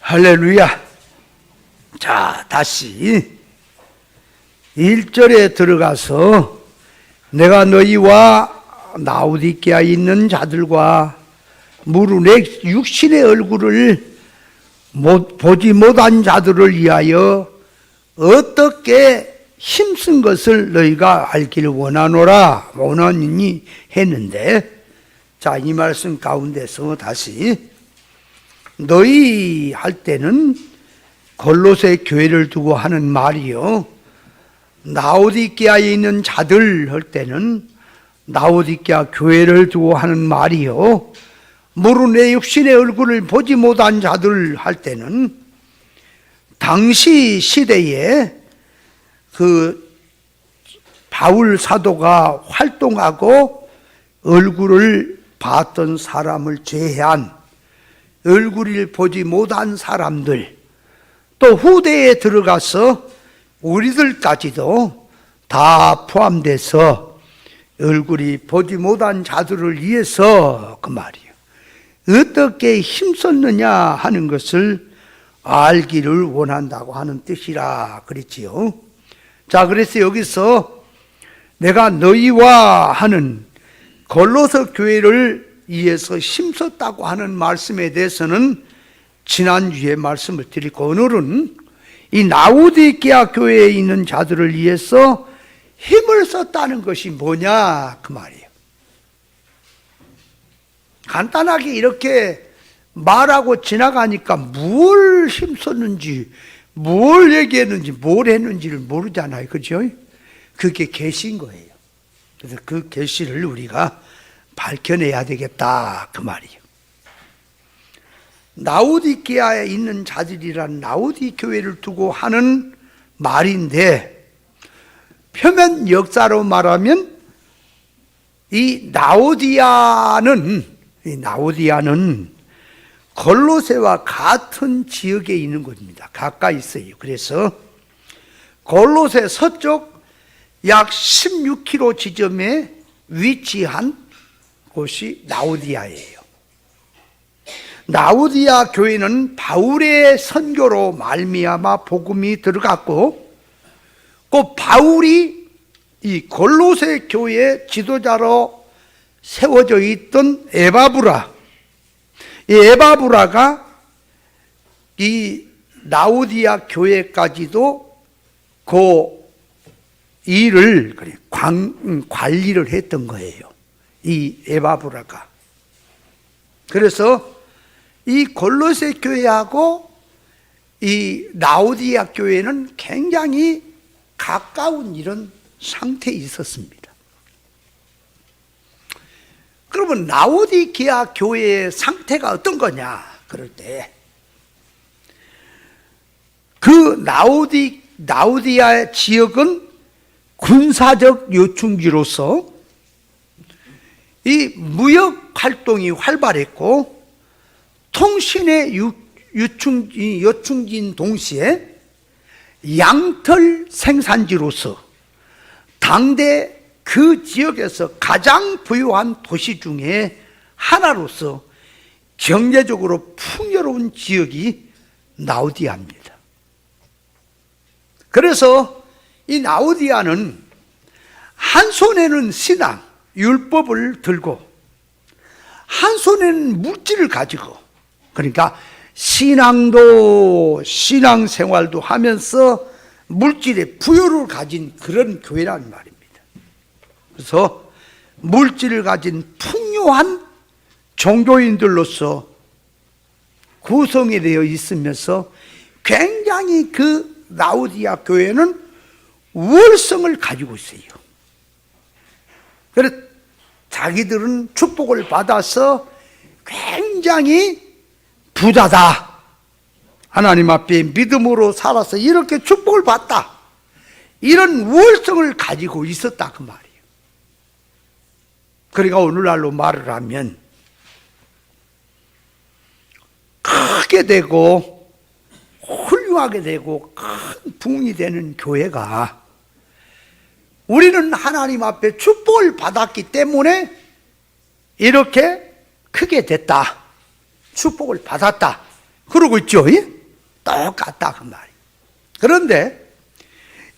할렐루야. 자, 다시 1절에 들어가서 내가 너희와 라오디게아에 있는 자들과 무릇 내 육신의 얼굴을 보지 못한 자들을 위하여 어떻게 힘쓴 것을 너희가 알기를 원하노니 했는데, 자, 이 말씀 가운데서 다시 너희 할 때는 골로새 교회를 두고 하는 말이요, 라오디게아에 있는 자들 할 때는 라오디게아 교회를 두고 하는 말이요, 무릇 내 육신의 얼굴을 보지 못한 자들 할 때는 당시 시대에 그 바울 사도가 활동하고 얼굴을 봤던 사람을 제외한 얼굴을 보지 못한 사람들, 또 후대에 들어가서 우리들까지도 다 포함돼서 얼굴이 보지 못한 자들을 위해서 그 말이에요, 어떻게 힘썼느냐 하는 것을 알기를 원한다고 하는 뜻이라 그랬지요. 자, 그래서 여기서 내가 너희와 하는 골로새 교회를 위해서 힘썼다고 하는 말씀에 대해서는 지난주에 말씀을 드리고, 오늘은 이 라오디게아 교회에 있는 자들을 위해서 힘을 썼다는 것이 뭐냐 그 말이에요. 간단하게 이렇게 말하고 지나가니까 뭘 힘썼는지, 뭘 얘기했는지, 뭘 했는지를 모르잖아요. 그죠? 그게 계시인 거예요. 그래서 그 계시를 우리가 밝혀내야 되겠다 그 말이에요. 라오디게아에 있는 자들이란 라오디 교회를 두고 하는 말인데, 표면 역사로 말하면 이 라오디아는 골로새와 같은 지역에 있는 곳입니다. 가까이 있어요. 그래서 골로새 서쪽 약 16km 지점에 위치한 곳이 라오디아예요. 라오디아 교회는 바울의 선교로 말미암아 복음이 들어갔고, 그 바울이 이 골로새 교회 지도자로 세워져 있던 에바브라, 이 에바브라가 이 라오디아 교회까지도 그 일을 관리를 했던 거예요, 이 에바브라가. 그래서 이 골로새 교회하고 이 라오디아 교회는 굉장히 가까운 이런 상태에 있었습니다. 그러면 라오디게아 교회의 상태가 어떤 거냐 그럴 때, 그 라오디아 지역은 군사적 요충지로서 이 무역 활동이 활발했고, 통신의 요충지인 동시에 양털 생산지로서 당대 그 지역에서 가장 부유한 도시 중에 하나로서 경제적으로 풍요로운 지역이 라오디아입니다. 그래서 이 라오디아는 한 손에는 신앙, 율법을 들고 한 손에는 물질을 가지고, 그러니까 신앙생활도 하면서 물질의 부여를 가진 그런 교회라는 말입니다. 그래서 물질을 가진 풍요한 종교인들로서 구성이 되어 있으면서 굉장히 그 라오디아 교회는 우월성을 가지고 있어요. 그래서 자기들은 축복을 받아서 굉장히 부자다, 하나님 앞에 믿음으로 살아서 이렇게 축복을 받다, 이런 우월성을 가지고 있었다 그 말이에요. 그러니까 오늘날로 말을 하면 크게 되고 훌륭하게 되고 큰 부흥이 되는 교회가, 우리는 하나님 앞에 축복을 받았기 때문에 이렇게 크게 됐다, 축복을 받았다 그러고 있죠. 똑같다 그 말이에요. 그런데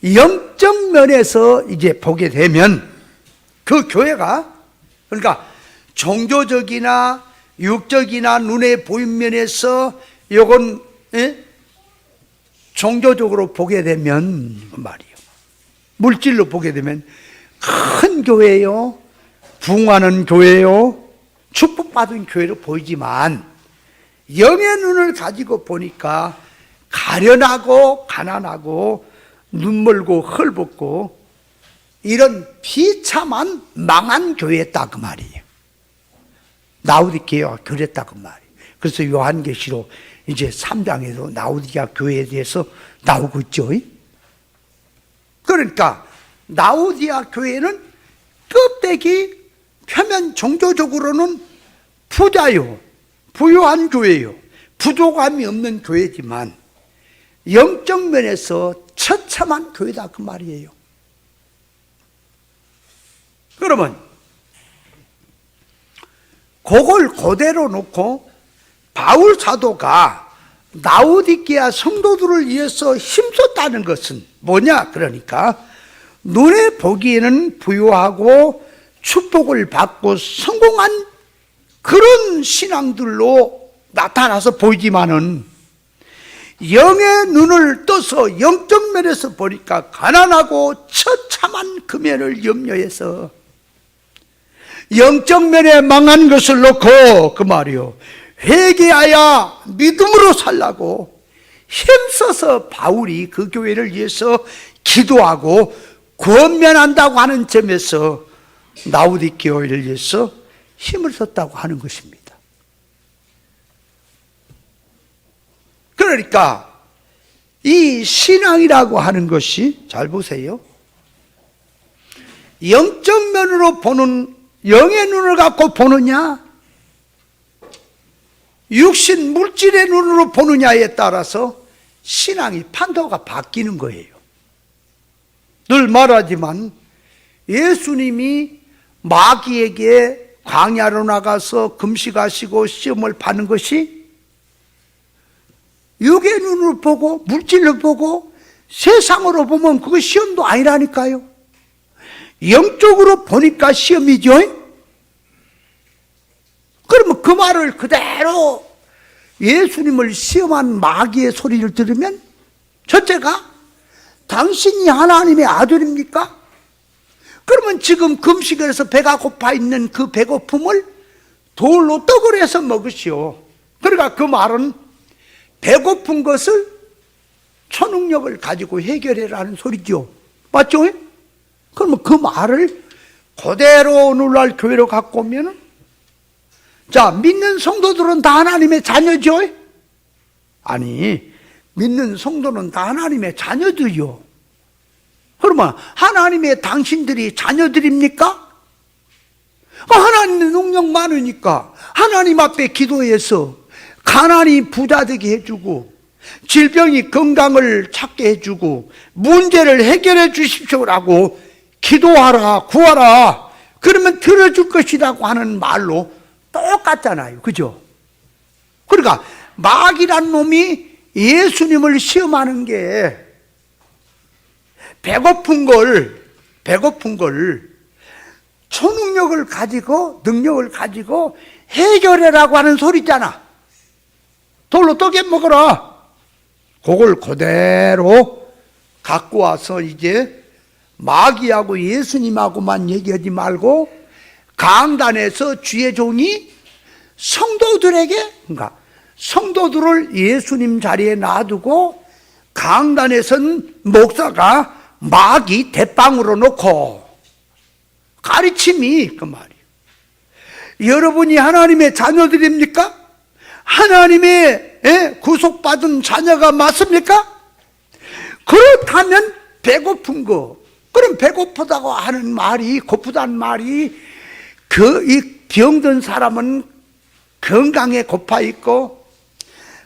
영적 면에서 이제 보게 되면 그 교회가, 그러니까 종교적이나 육적이나 눈에 보인 면에서 요건 종교적으로 보게 되면 그 말이에요, 물질로 보게 되면 큰 교회요, 부흥하는 교회요, 축복받은 교회로 보이지만 영의 눈을 가지고 보니까 가련하고 가난하고 눈멀고 헐벗고 이런 비참한 망한 교회였다 그 말이에요. 라우디게아가 그랬다 그 말이에요. 그래서 요한계시록 이제 3장에도 라우디게아 교회에 대해서 나오고 있죠. 그러니까 라우디게아 교회는 껍데기 표면 종교적으로는 부자요, 부유한 교회요, 부족함이 없는 교회지만 영적 면에서 처참한 교회다 그 말이에요. 그러면 그걸 그대로 놓고 바울 사도가 라우디게아 성도들을 위해서 힘썼다는 것은 뭐냐? 그러니까 눈에 보기에는 부유하고 축복을 받고 성공한 그런 신앙들로 나타나서 보이지만은 영의 눈을 떠서 영적 면에서 보니까 가난하고 처참한 그 면을 염려해서 영적 면에 망한 것을 놓고 그 말이요, 회개하여 믿음으로 살라고 힘써서 바울이 그 교회를 위해서 기도하고 권면한다고 하는 점에서 라우디게아를 위해서 힘을 썼다고 하는 것입니다. 그러니까 이 신앙이라고 하는 것이, 잘 보세요, 영적 면으로 보는, 영의 눈을 갖고 보느냐, 육신 물질의 눈으로 보느냐에 따라서 신앙이 판도가 바뀌는 거예요. 늘 말하지만 예수님이 마귀에게 광야로 나가서 금식하시고 시험을 받는 것이 육의 눈으로 보고 물질로 보고 세상으로 보면 그거 시험도 아니라니까요. 영적으로 보니까 시험이죠. 그러면 그 말을 그대로 예수님을 시험한 마귀의 소리를 들으면 첫째가 당신이 하나님의 아들입니까? 그러면 지금 금식을 해서 배가 고파 있는 그 배고픔을 돌로 떡을 해서 먹으시오. 그러니까 그 말은 배고픈 것을 초능력을 가지고 해결해라는 소리죠. 맞죠? 그러면 그 말을 그대로 오늘날 교회로 갖고 오면은, 자, 믿는 성도들은 다 하나님의 자녀죠? 아니, 믿는 성도는 다 하나님의 자녀들이요. 그러면 하나님의 당신들이 자녀들입니까? 하나님의 능력 많으니까 하나님 앞에 기도해서 가난이 부자 되게 해주고 질병이 건강을 찾게 해주고 문제를 해결해 주십시오라고 기도하라, 구하라, 그러면 들어줄 것이라고 하는 말로 똑같잖아요. 그죠? 그러니까 마귀란 놈이 예수님을 시험하는 게 배고픈 걸 초능력을 가지고, 능력을 가지고 해결해라고 하는 소리잖아. 돌로 떡에 먹어라. 그걸 그대로 갖고 와서 이제 마귀하고 예수님하고만 얘기하지 말고 강단에서 주의 종이 성도들에게, 그러니까 성도들을 예수님 자리에 놔두고 강단에선 목사가 마귀 대빵으로 놓고 가르침이 그 말이에요. 여러분이 하나님의 자녀들입니까? 하나님의 구속받은 자녀가 맞습니까? 그렇다면 배고픈 거, 그럼 배고프다고 하는 말이, 고프다는 말이, 이 병든 사람은 건강에 고파 있고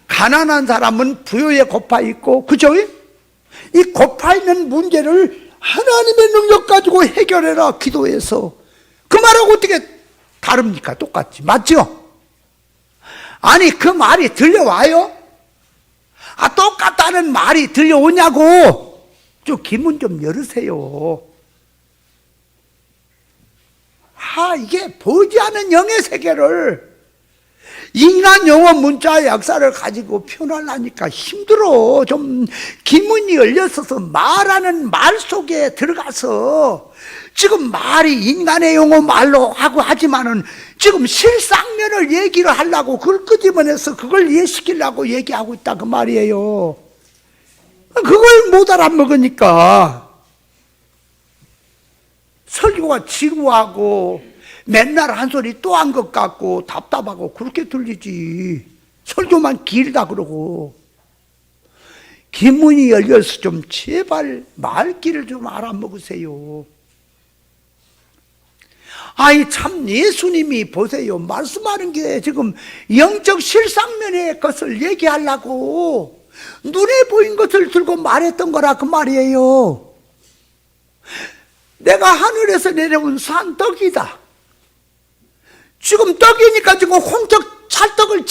가난한 사람은 부여에 고파 있고, 그죠? 이 고파 있는 문제를 하나님의 능력 가지고 해결해라, 기도해서. 그 말하고 어떻게 다릅니까? 똑같지, 맞죠? 아니, 그 말이 들려와요? 똑같다는 말이 들려오냐고. 좀 기문 좀 열으세요. 이게 보이지 않는 영의 세계를 인간 영어 문자의 역사를 가지고 표현하려니까 힘들어. 좀 기문이 열렸어서 말하는 말 속에 들어가서 지금 말이 인간의 용어 말로 하고 하지만은 지금 실상면을 얘기를 하려고 그걸 끄집어내서 그걸 이해시키려고 얘기하고 있다 그 말이에요. 그걸 못 알아먹으니까 설교가 지루하고 맨날 한 소리 또 한 것 같고 답답하고 그렇게 들리지. 설교만 길다 그러고. 기문이 열려서 좀 제발 말귀를 좀 알아먹으세요. 참 예수님이 보세요. 말씀하는 게 지금 영적 실상면의 것을 얘기하려고 눈에 보인 것을 들고 말했던 거라 그 말이에요. 내가 하늘에서 내려온 산 떡이다. 지금 떡이니까 지금 홍적 찰떡을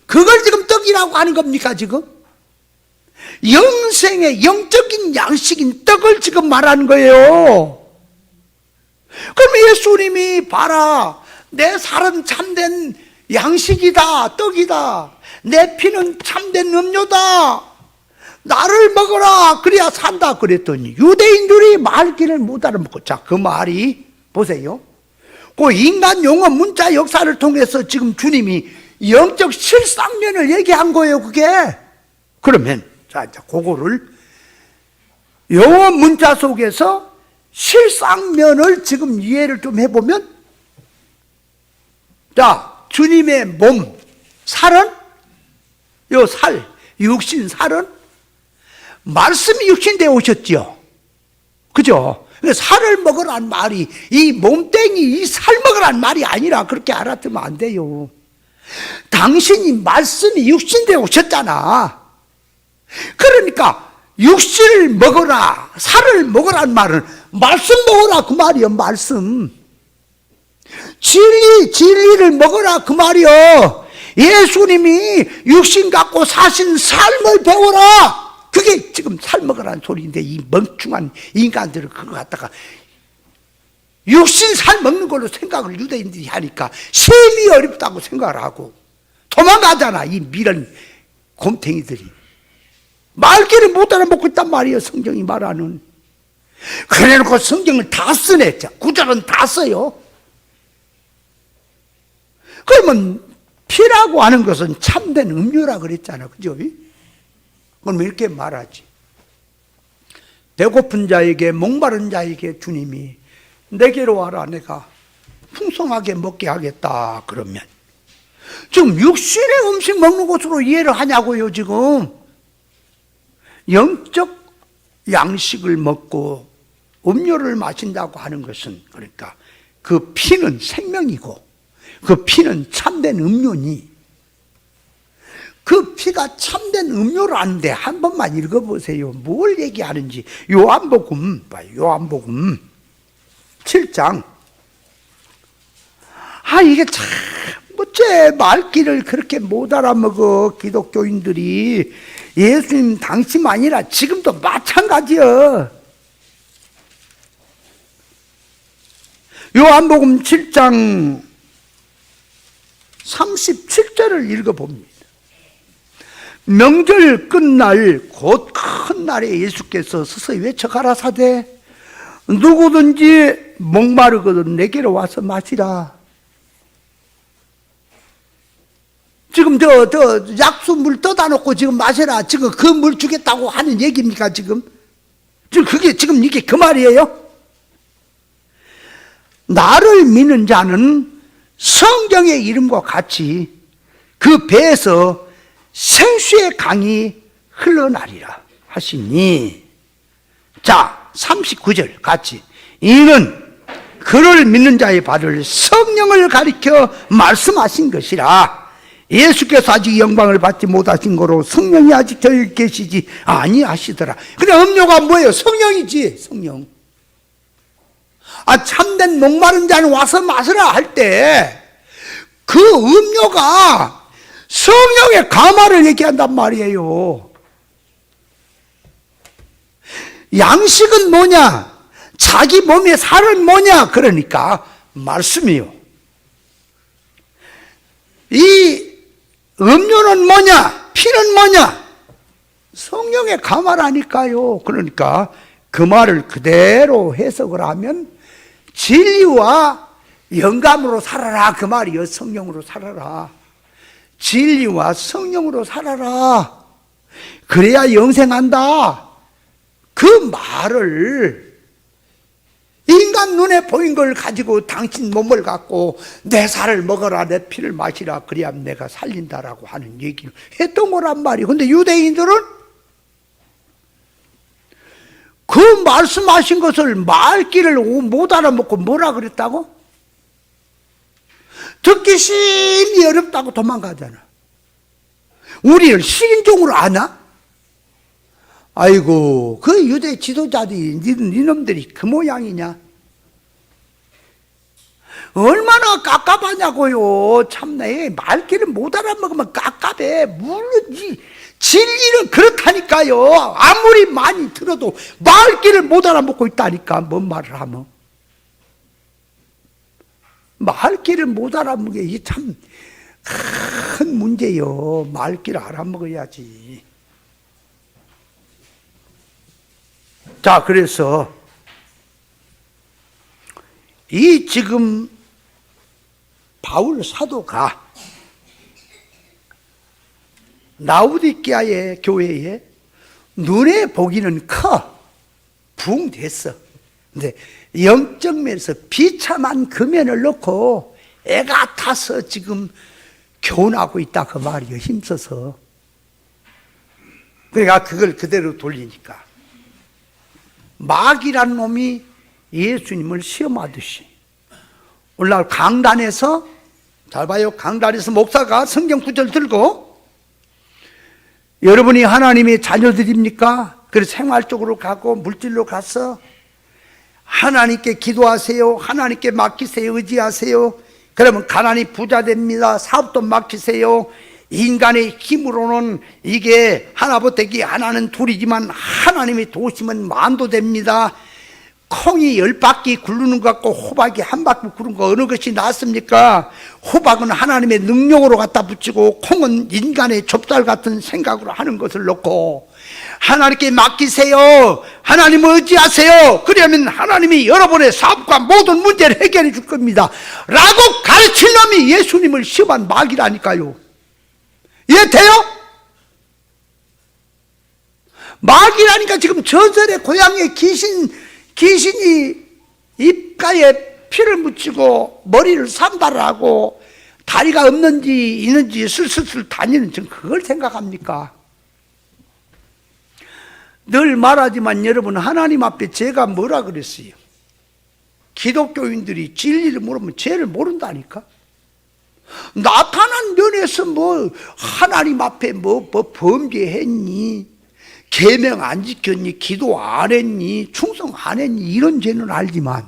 그걸 지금 떡이라고 하는 겁니까 지금? 영생의 영적인 양식인 떡을 지금 말하는 거예요. 그럼 예수님이 봐라, 내 살은 참된 양식이다, 떡이다. 내 피는 참된 음료다. 나를 먹어라, 그래야 산다 그랬더니 유대인들이 말귀를 못 알아먹고. 자, 그 말이 보세요. 그 인간 용어 문자 역사를 통해서 지금 주님이 영적 실상면을 얘기한 거예요, 그게. 그러면 자, 이제 그거를 영어 문자 속에서 실상면을 지금 이해를 좀 해보면, 자, 주님의 몸, 살은, 요 살, 육신 살은 말씀이 육신되어 오셨지요. 그죠? 살을 먹으란 말이 이 몸뚱이 이 살 먹으란 말이 아니라 그렇게 알아두면 안 돼요. 당신이 말씀이 육신되어 오셨잖아. 그러니까 육신을 먹어라, 살을 먹으란 말은 말씀 먹어라 그 말이요. 말씀. 진리를 먹어라 그 말이요. 예수님이 육신 갖고 사신 삶을 배워라. 그게 지금 살 먹으라는 소리인데, 이 멍충한 인간들은 그거 갖다가 육신 살 먹는 걸로 생각을 유대인들이 하니까 심히 어렵다고 생각을 하고 도망가잖아, 이 미련 곰탱이들이. 말귀를 못 알아먹고 있단 말이에요, 성경이 말하는. 그래놓고 성경을 다 쓰네. 구절은 다 써요. 그러면 피라고 하는 것은 참된 음료라 그랬잖아, 그죠? 그럼 이렇게 말하지. 배고픈 자에게, 목마른 자에게 주님이 내게로 와라, 내가 풍성하게 먹게 하겠다 그러면 지금 육신의 음식 먹는 것으로 이해를 하냐고요. 지금 영적 양식을 먹고 음료를 마신다고 하는 것은, 그러니까 그 피는 생명이고 그 피는 참된 음료니, 그 피가 참된 음료라는데 한 번만 읽어보세요. 뭘 얘기하는지. 요한복음 7장. 이게 참 어째 말귀를 그렇게 못 알아먹어, 기독교인들이. 예수님 당시만 아니라 지금도 마찬가지야. 요한복음 7장 37절을 읽어봅니다. 명절 끝날 곧 큰 날에 예수께서 서서히 외쳐 가라사대 누구든지 목마르거든 내게로 와서 마시라. 지금 약수물 떠다 놓고 지금 마셔라, 지금 그 물 주겠다고 하는 얘기입니까? 지금 그게 지금 이게 그 말이에요? 나를 믿는 자는 성경의 이름과 같이 그 배에서 생수의 강이 흘러나리라 하시니. 자, 39절 같이. 이는 그를 믿는 자의 받을 성령을 가리켜 말씀하신 것이라. 예수께서 아직 영광을 받지 못하신 거로 성령이 아직 저희 계시지 아니하시더라. 근데 음료가 뭐예요? 성령이지, 성령. 참된 목마른 자는 와서 마시라 할 때 그 음료가 성령의 감화를 얘기한단 말이에요. 양식은 뭐냐? 자기 몸의 살은 뭐냐? 그러니까 말씀이요. 이 음료는 뭐냐? 피는 뭐냐? 성령의 가마라니까요. 그러니까 그 말을 그대로 해석을 하면 진리와 영감으로 살아라, 그 말이요. 성령으로 살아라. 진리와 성령으로 살아라. 그래야 영생한다. 그 말을 인간 눈에 보인 걸 가지고 당신 몸을 갖고 내 살을 먹어라, 내 피를 마시라, 그래야 내가 살린다라고 하는 얘기를 했던 거란 말이에요. 근데 유대인들은 그 말씀하신 것을 말귀를 못 알아먹고 뭐라 그랬다고? 듣기 심히 어렵다고 도망가잖아. 우리를 식인종으로 아나? 아이고, 그 유대 지도자들이, 니놈들이 그 모양이냐? 얼마나 깝깝하냐고요. 참내, 말귀를 못 알아먹으면 깝깝해. 물론 진리는 그렇다니까요. 아무리 많이 들어도 말귀를 못 알아먹고 있다니까. 뭔 말을 하면. 말귀를 못 알아먹게, 이게 참 큰 문제요. 말귀를 알아먹어야지. 자, 그래서 이 지금 바울 사도가 라우디게아의 교회에 눈에 보기는 커 붕 됐어. 근데 영적 면에서 비참한 금연을 넣고 애가 타서 지금 교훈하고 있다, 그 말이에요. 힘써서. 그러니까 그걸 그대로 돌리니까 마귀란 놈이 예수님을 시험하듯이 오늘날 강단에서, 잘 봐요, 강단에서 목사가 성경 구절 들고 여러분이 하나님의 자녀들입니까? 그래서 생활적으로 가고 물질로 가서 하나님께 기도하세요, 하나님께 맡기세요, 의지하세요. 그러면 가난이 부자 됩니다. 사업도 맡기세요. 인간의 힘으로는 이게 하나보태기 하나는 둘이지만 하나님이 도우시면 만도 됩니다. 콩이 10바퀴 굴르는 것 같고 호박이 한 바퀴 굴는 거 어느 것이 낫습니까? 호박은 하나님의 능력으로 갖다 붙이고 콩은 인간의 좁쌀 같은 생각으로 하는 것을 놓고 하나님께 맡기세요, 하나님을 의지하세요. 그러면 하나님이 여러분의 사업과 모든 문제를 해결해 줄 겁니다 라고 가르친 놈이 예수님을 시험한 마귀라니까요. 이해돼요? 마귀라니까. 지금 전설의 고향에 귀신이 입가에 피를 묻히고 머리를 산발하고 다리가 없는지 있는지 슬슬슬 다니는, 지금 그걸 생각합니까? 늘 말하지만 여러분, 하나님 앞에 제가 뭐라 그랬어요? 기독교인들이 진리를 모르면 죄를 모른다니까. 나타난 면에서 뭐 하나님 앞에 뭐 범죄했니, 계명 안 지켰니, 기도 안 했니, 충성 안 했니, 이런 죄는 알지만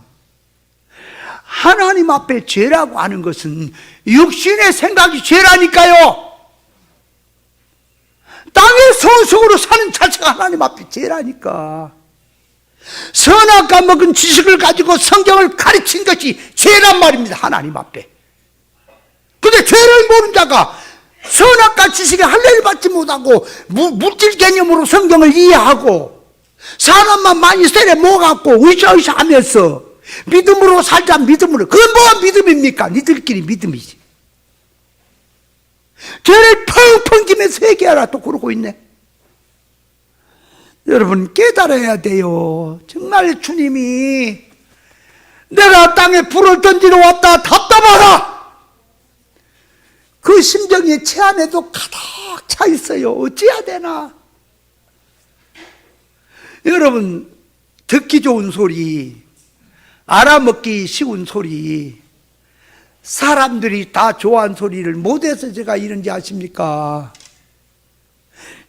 하나님 앞에 죄라고 하는 것은 육신의 생각이 죄라니까요. 땅의 소속으로 사는 자체가 하나님 앞에 죄라니까. 선악과 먹은 지식을 가지고 성경을 가르친 것이 죄란 말입니다, 하나님 앞에. 근데 죄를 모르는 자가 선악과 지식에 할례를 받지 못하고 물질 개념으로 성경을 이해하고 사람만 많이 세례 모아갖고 으쌰으쌰 하면서 믿음으로 살자, 믿음으로. 그건 뭐가 믿음입니까? 니들끼리 믿음이지. 죄를 펑펑 지면서 회개하라, 또 그러고 있네. 여러분 깨달아야 돼요. 정말 주님이 내가 땅에 불을 던지러 왔다, 답답하다, 그 심정이 제 안에도 가득 차 있어요. 어찌해야 되나? 여러분, 듣기 좋은 소리, 알아먹기 쉬운 소리, 사람들이 다 좋아하는 소리를 못해서 제가 이런지 아십니까?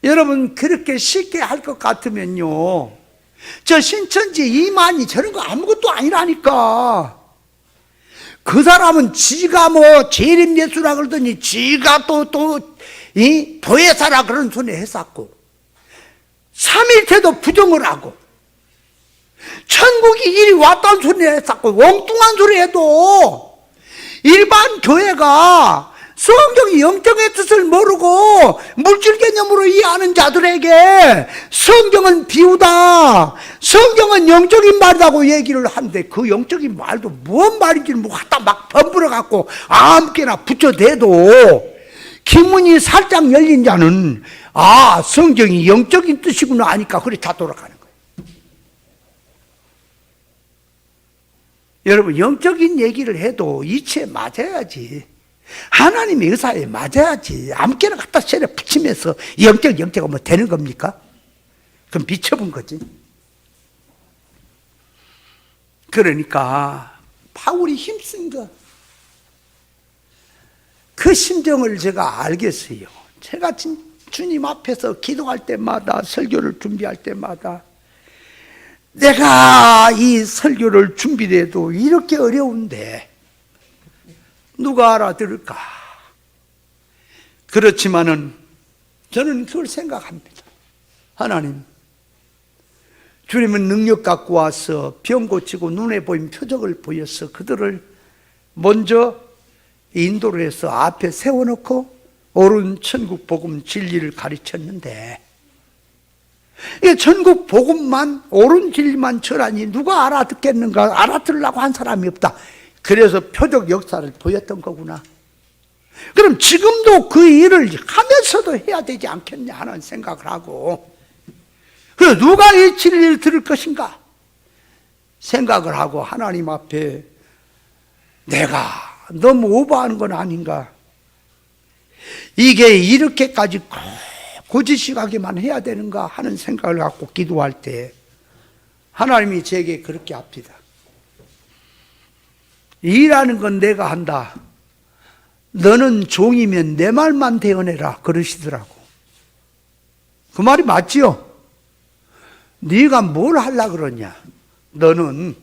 여러분, 그렇게 쉽게 할 것 같으면요, 저 신천지 이만희 저런 거 아무것도 아니라니까. 그 사람은 지가 뭐 재림예수라 그러더니 지가 보혜사라 그런 소리 했었고, 삼일태도 부정을 하고 천국이 이리 왔다는 소리 했었고 엉뚱한 소리 해도 일반 교회가 성경이 영적의 뜻을 모르고 물질 개념으로 이해하는 자들에게 성경은 비유다, 성경은 영적인 말이라고 얘기를 하는데 그 영적인 말도 무슨 말인지 뭐 갖다 막 번불어 갖고 아무렇게나 붙여대도 기문이 살짝 열린 자는 아, 성경이 영적인 뜻이구나 하니까 그래 다 돌아가는 거예요. 여러분, 영적인 얘기를 해도 이치에 맞아야지. 하나님의 의사에 맞아야지. 아무렇게나 갖다 세례 붙이면서 영적가 뭐 되는 겁니까? 그럼 미쳐본 거지. 그러니까 바울이 힘쓴 거, 그 심정을 제가 알겠어요. 제가 주님 앞에서 기도할 때마다, 설교를 준비할 때마다 내가 이 설교를 준비해도 이렇게 어려운데 누가 알아들을까? 그렇지만은 저는 그걸 생각합니다. 하나님, 주님은 능력 갖고 와서 병 고치고 눈에 보인 표적을 보여서 그들을 먼저 인도를 해서 앞에 세워놓고 옳은 천국 복음 진리를 가르쳤는데, 이 천국 복음만, 옳은 진리만 전하니 누가 알아듣겠는가? 알아들으려고 한 사람이 없다. 그래서 표적 역사를 보였던 거구나. 그럼 지금도 그 일을 하면서도 해야 되지 않겠냐 하는 생각을 하고, 그래서 누가 이 진리를 들을 것인가 생각을 하고 하나님 앞에 내가 너무 오버하는 건 아닌가, 이게 이렇게까지 고지식하게만 해야 되는가 하는 생각을 갖고 기도할 때 하나님이 제게 그렇게 합니다. 일하는 건 내가 한다. 너는 종이면 내 말만 대언해라 그러시더라고. 그 말이 맞지요? 네가 뭘 하려고 그러냐? 너는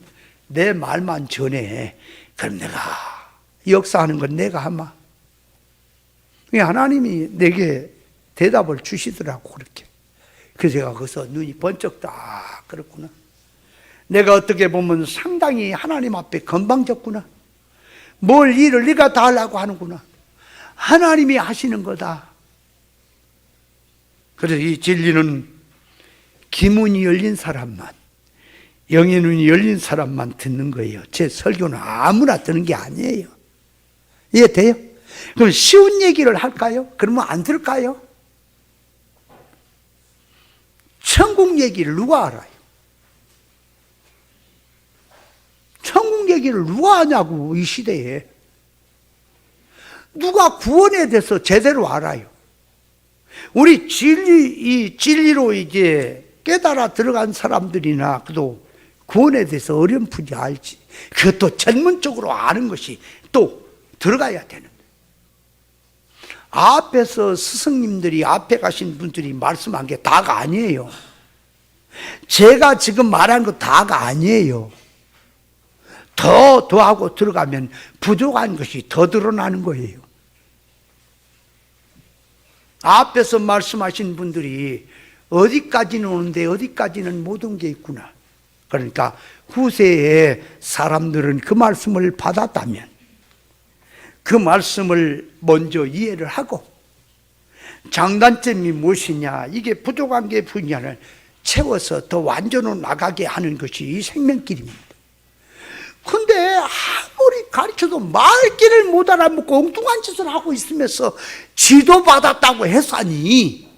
내 말만 전해. 그럼 내가 역사하는 건 내가 하마. 하나님이 내게 대답을 주시더라고 그렇게. 그래서 제가 거기서 눈이 번쩍 딱 그렇구나. 내가 어떻게 보면 상당히 하나님 앞에 건방졌구나. 뭘 일을 네가 다 하려고 하는구나. 하나님이 하시는 거다. 그래서 이 진리는 기문이 열린 사람만, 영의 눈이 열린 사람만 듣는 거예요. 제 설교는 아무나 듣는 게 아니에요. 이해돼요? 그럼 쉬운 얘기를 할까요? 그러면 안 들을까요? 천국 얘기를 누가 알아요? 천국 얘기를 누가 하냐고, 이 시대에. 누가 구원에 대해서 제대로 알아요? 우리 이 진리로 이제 깨달아 들어간 사람들이나 그도 구원에 대해서 어렴풋이 알지. 그것도 전문적으로 아는 것이 또 들어가야 되는데. 앞에서 스승님들이, 앞에 가신 분들이 말씀한 게 다가 아니에요. 제가 지금 말한 거 다가 아니에요. 더하고 들어가면 부족한 것이 더 드러나는 거예요. 앞에서 말씀하신 분들이 어디까지는 오는데 어디까지는 못 온 게 있구나. 그러니까 후세에 사람들은 그 말씀을 받았다면 그 말씀을 먼저 이해를 하고 장단점이 무엇이냐, 이게 부족한 게 분야를 채워서 더 완전으로 나가게 하는 것이 이 생명길입니다. 근데 아무리 가르쳐도 말귀를 못 알아먹고 엉뚱한 짓을 하고 있으면서 지도받았다고 했으니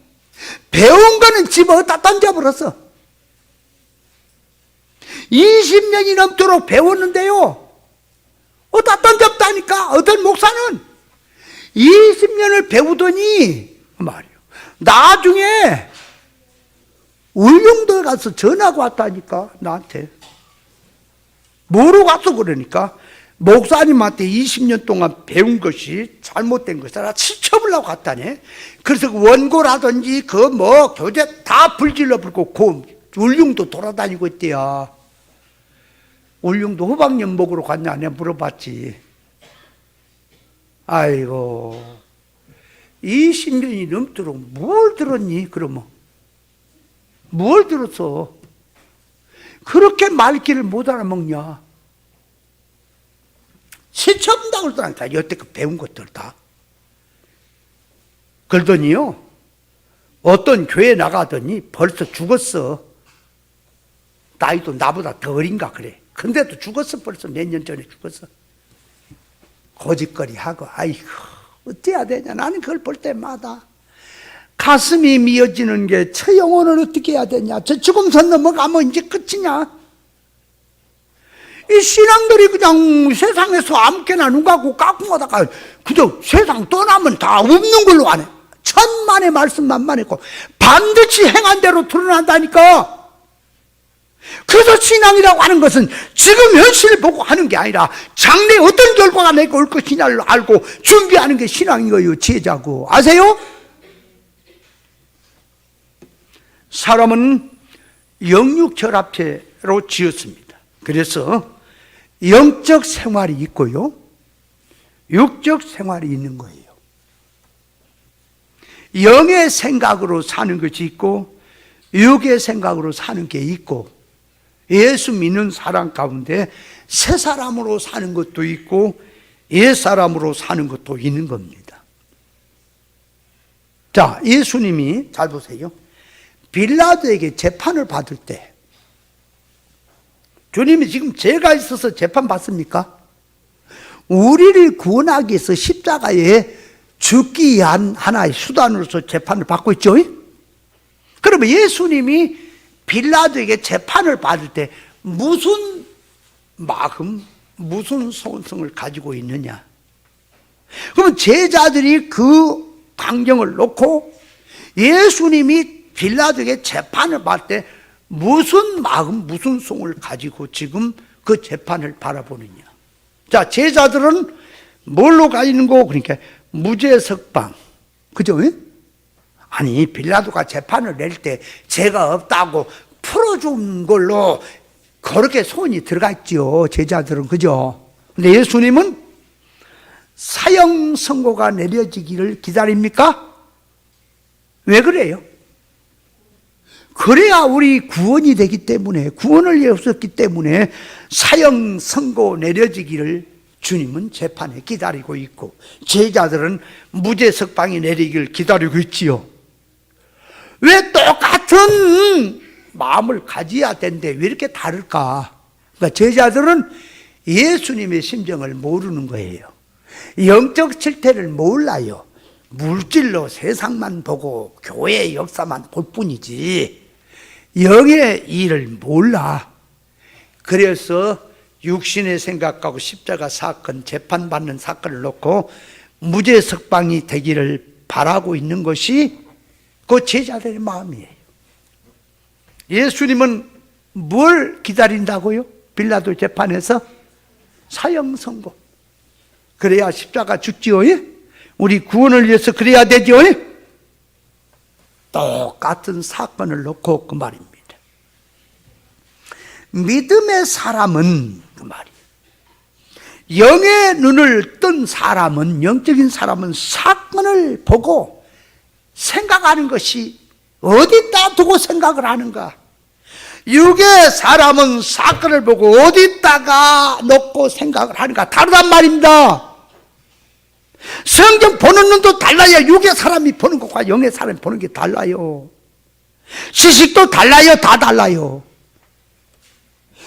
배운 거는 집어 어디다 던져버렸어. 20년이 넘도록 배웠는데요, 어디다 던졌다니까. 어떤 목사는 20년을 배우더니 말이요, 나중에 울릉도에 가서 전화가 왔다니까. 나한테 뭐로 갔어? 그러니까 목사님한테 20년 동안 배운 것이 잘못된 것이라 치쳐보려고 갔다네. 그래서 그 원고라든지 그 뭐 교재 다 불질러 버리고 그 울릉도 돌아다니고 있대요. 울릉도 호박엿 먹으러 갔냐 내가 물어봤지. 아이고, 20년이 넘도록 뭘 들었니? 그러면 뭘 들었어? 그렇게 말귀를 못 알아먹냐? 시험당을 떠난다. 여태껏 배운 것들 다. 그러더니요, 어떤 교회 나가더니 벌써 죽었어. 나이도 나보다 더 어린가 그래. 근데도 죽었어. 벌써 몇 년 전에 죽었어. 고짓거리 하고, 아이고 어때야 되냐. 나는 그걸 볼 때마다 가슴이 미어지는 게, 저 영혼을 어떻게 해야 되냐. 저 죽음선 넘어가면 이제 끝이냐. 이 신앙들이 그냥 세상에서 아무렇게나 누가고 깎고하다가 그저 세상 떠나면 다 없는 걸로 안 해. 천만의 말씀 만만했고 반드시 행한 대로 드러난다니까. 그래서 신앙이라고 하는 것은 지금 현실을 보고 하는 게 아니라 장래에 어떤 결과가 내게 올 것이냐를 알고 준비하는 게 신앙인 거예요. 제자고. 아세요? 사람은 영육결합체로 지었습니다. 그래서 영적 생활이 있고요, 육적 생활이 있는 거예요. 영의 생각으로 사는 것이 있고 육의 생각으로 사는 게 있고, 예수 믿는 사람 가운데 새 사람으로 사는 것도 있고 옛 사람으로 사는 것도 있는 겁니다. 자, 예수님이 잘 보세요. 빌라도에게 재판을 받을 때 주님이 지금 죄가 있어서 재판 받습니까? 우리를 구원하기 위해서 십자가에 죽기 위한 하나의 수단으로서 재판을 받고 있죠. 그러면 예수님이 빌라도에게 재판을 받을 때 무슨 마음, 무슨 소원성을 가지고 있느냐? 그러면 제자들이 그 광경을 놓고 예수님이 빌라도에게 재판을 받을 때 무슨 마음, 무슨 송을 가지고 지금 그 재판을 바라보느냐? 자, 제자들은 뭘로 가 있는 거? 그러니까 무죄석방. 그죠? 아니, 빌라도가 재판을 낼 때 죄가 없다고 풀어준 걸로 그렇게 소원이 들어가 있죠. 제자들은. 그죠? 근데 예수님은 사형 선고가 내려지기를 기다립니까? 왜 그래요? 그래야 우리 구원이 되기 때문에, 구원을 위해서였기 때문에 사형 선고 내려지기를 주님은 재판에 기다리고 있고, 제자들은 무죄 석방이 내리기를 기다리고 있지요. 왜 똑같은 마음을 가져야 되는데 왜 이렇게 다를까? 그러니까 제자들은 예수님의 심정을 모르는 거예요. 영적 실태를 몰라요. 물질로 세상만 보고 교회의 역사만 볼 뿐이지 영의 일을 몰라. 그래서 육신의 생각하고 십자가 사건, 재판받는 사건을 놓고 무죄 석방이 되기를 바라고 있는 것이 그 제자들의 마음이에요. 예수님은 뭘 기다린다고요? 빌라도 재판에서 사형 선고. 그래야 십자가 죽지요. 우리 구원을 위해서 그래야 되죠. 똑같은 사건을 놓고 그 말입니다. 믿음의 사람은 그 말이에요. 영의 눈을 뜬 사람은, 영적인 사람은 사건을 보고 생각하는 것이 어디다 두고 생각을 하는가? 육의 사람은 사건을 보고 어디다가 놓고 생각을 하는가? 다르단 말입니다. 성경 보는 눈도 달라요. 육의 사람이 보는 것과 영의 사람이 보는 게 달라요. 지식도 달라요. 다 달라요.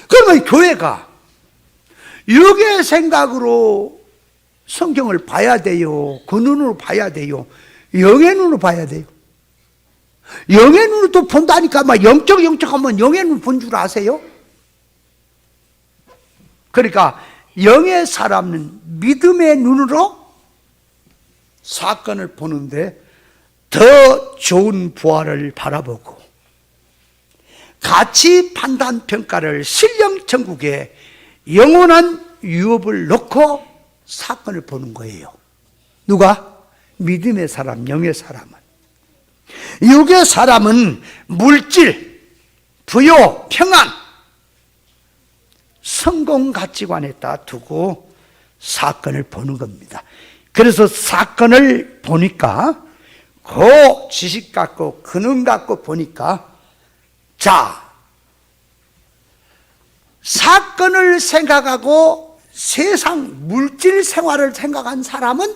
그러면 교회가 육의 생각으로 성경을 봐야 돼요? 그 눈으로 봐야 돼요? 영의 눈으로 봐야 돼요? 영의 눈으로 또 본다니까. 막 영적 하면 영의 눈 본 줄 아세요? 그러니까 영의 사람은 믿음의 눈으로 사건을 보는데 더 좋은 부활을 바라보고 가치 판단 평가를 신령 천국의 영원한 유업을 놓고 사건을 보는 거예요. 누가? 믿음의 사람, 영의 사람은. 육의 사람은 물질, 부요, 평안, 성공 가치관에다 두고 사건을 보는 겁니다. 그래서 사건을 보니까 그 지식 갖고 근원 갖고 보니까 자, 사건을 생각하고 세상 물질 생활을 생각한 사람은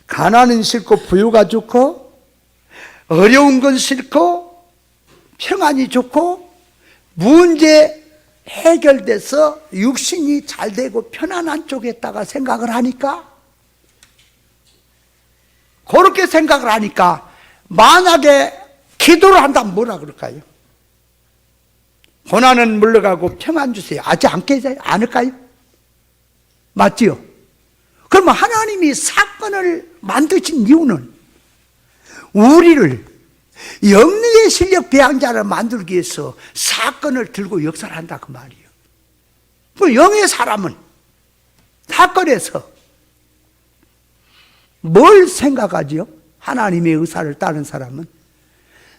가난은 싫고 부유가 좋고 어려운 건 싫고 평안이 좋고 문제 해결돼서 육신이 잘 되고 편안한 쪽에다가 생각을 하니까, 그렇게 생각을 하니까 만약에 기도를 한다면 뭐라 그럴까요? 고난은 물러가고 평안 주세요 하지 않을까요? 맞지요? 그러면 하나님이 사건을 만드신 이유는 우리를 영능의 실력 배양자를 만들기 위해서 사건을 들고 역사를 한다 그 말이에요. 그 영의 사람은 사건에서 뭘 생각하지요? 하나님의 의사를 따른 사람은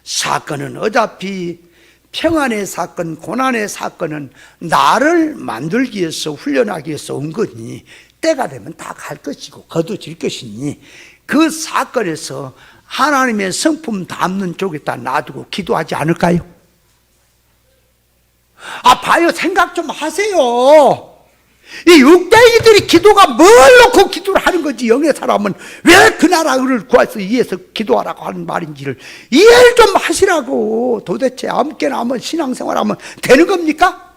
사건은 어차피 평안의 사건, 고난의 사건은 나를 만들기 위해서 훈련하기 위해서 온 거니 때가 되면 다 갈 것이고 거둬질 것이니 그 사건에서 하나님의 성품 담는 쪽에다 놔두고 기도하지 않을까요? 봐요. 생각 좀 하세요. 이 육대이들이 기도가 뭘 놓고 기도를 하는 건지, 영의 사람은 왜 그 나라를 구해서 위해서 기도하라고 하는 말인지를 이해를 좀 하시라고. 도대체 아무개나 하면 신앙생활하면 되는 겁니까?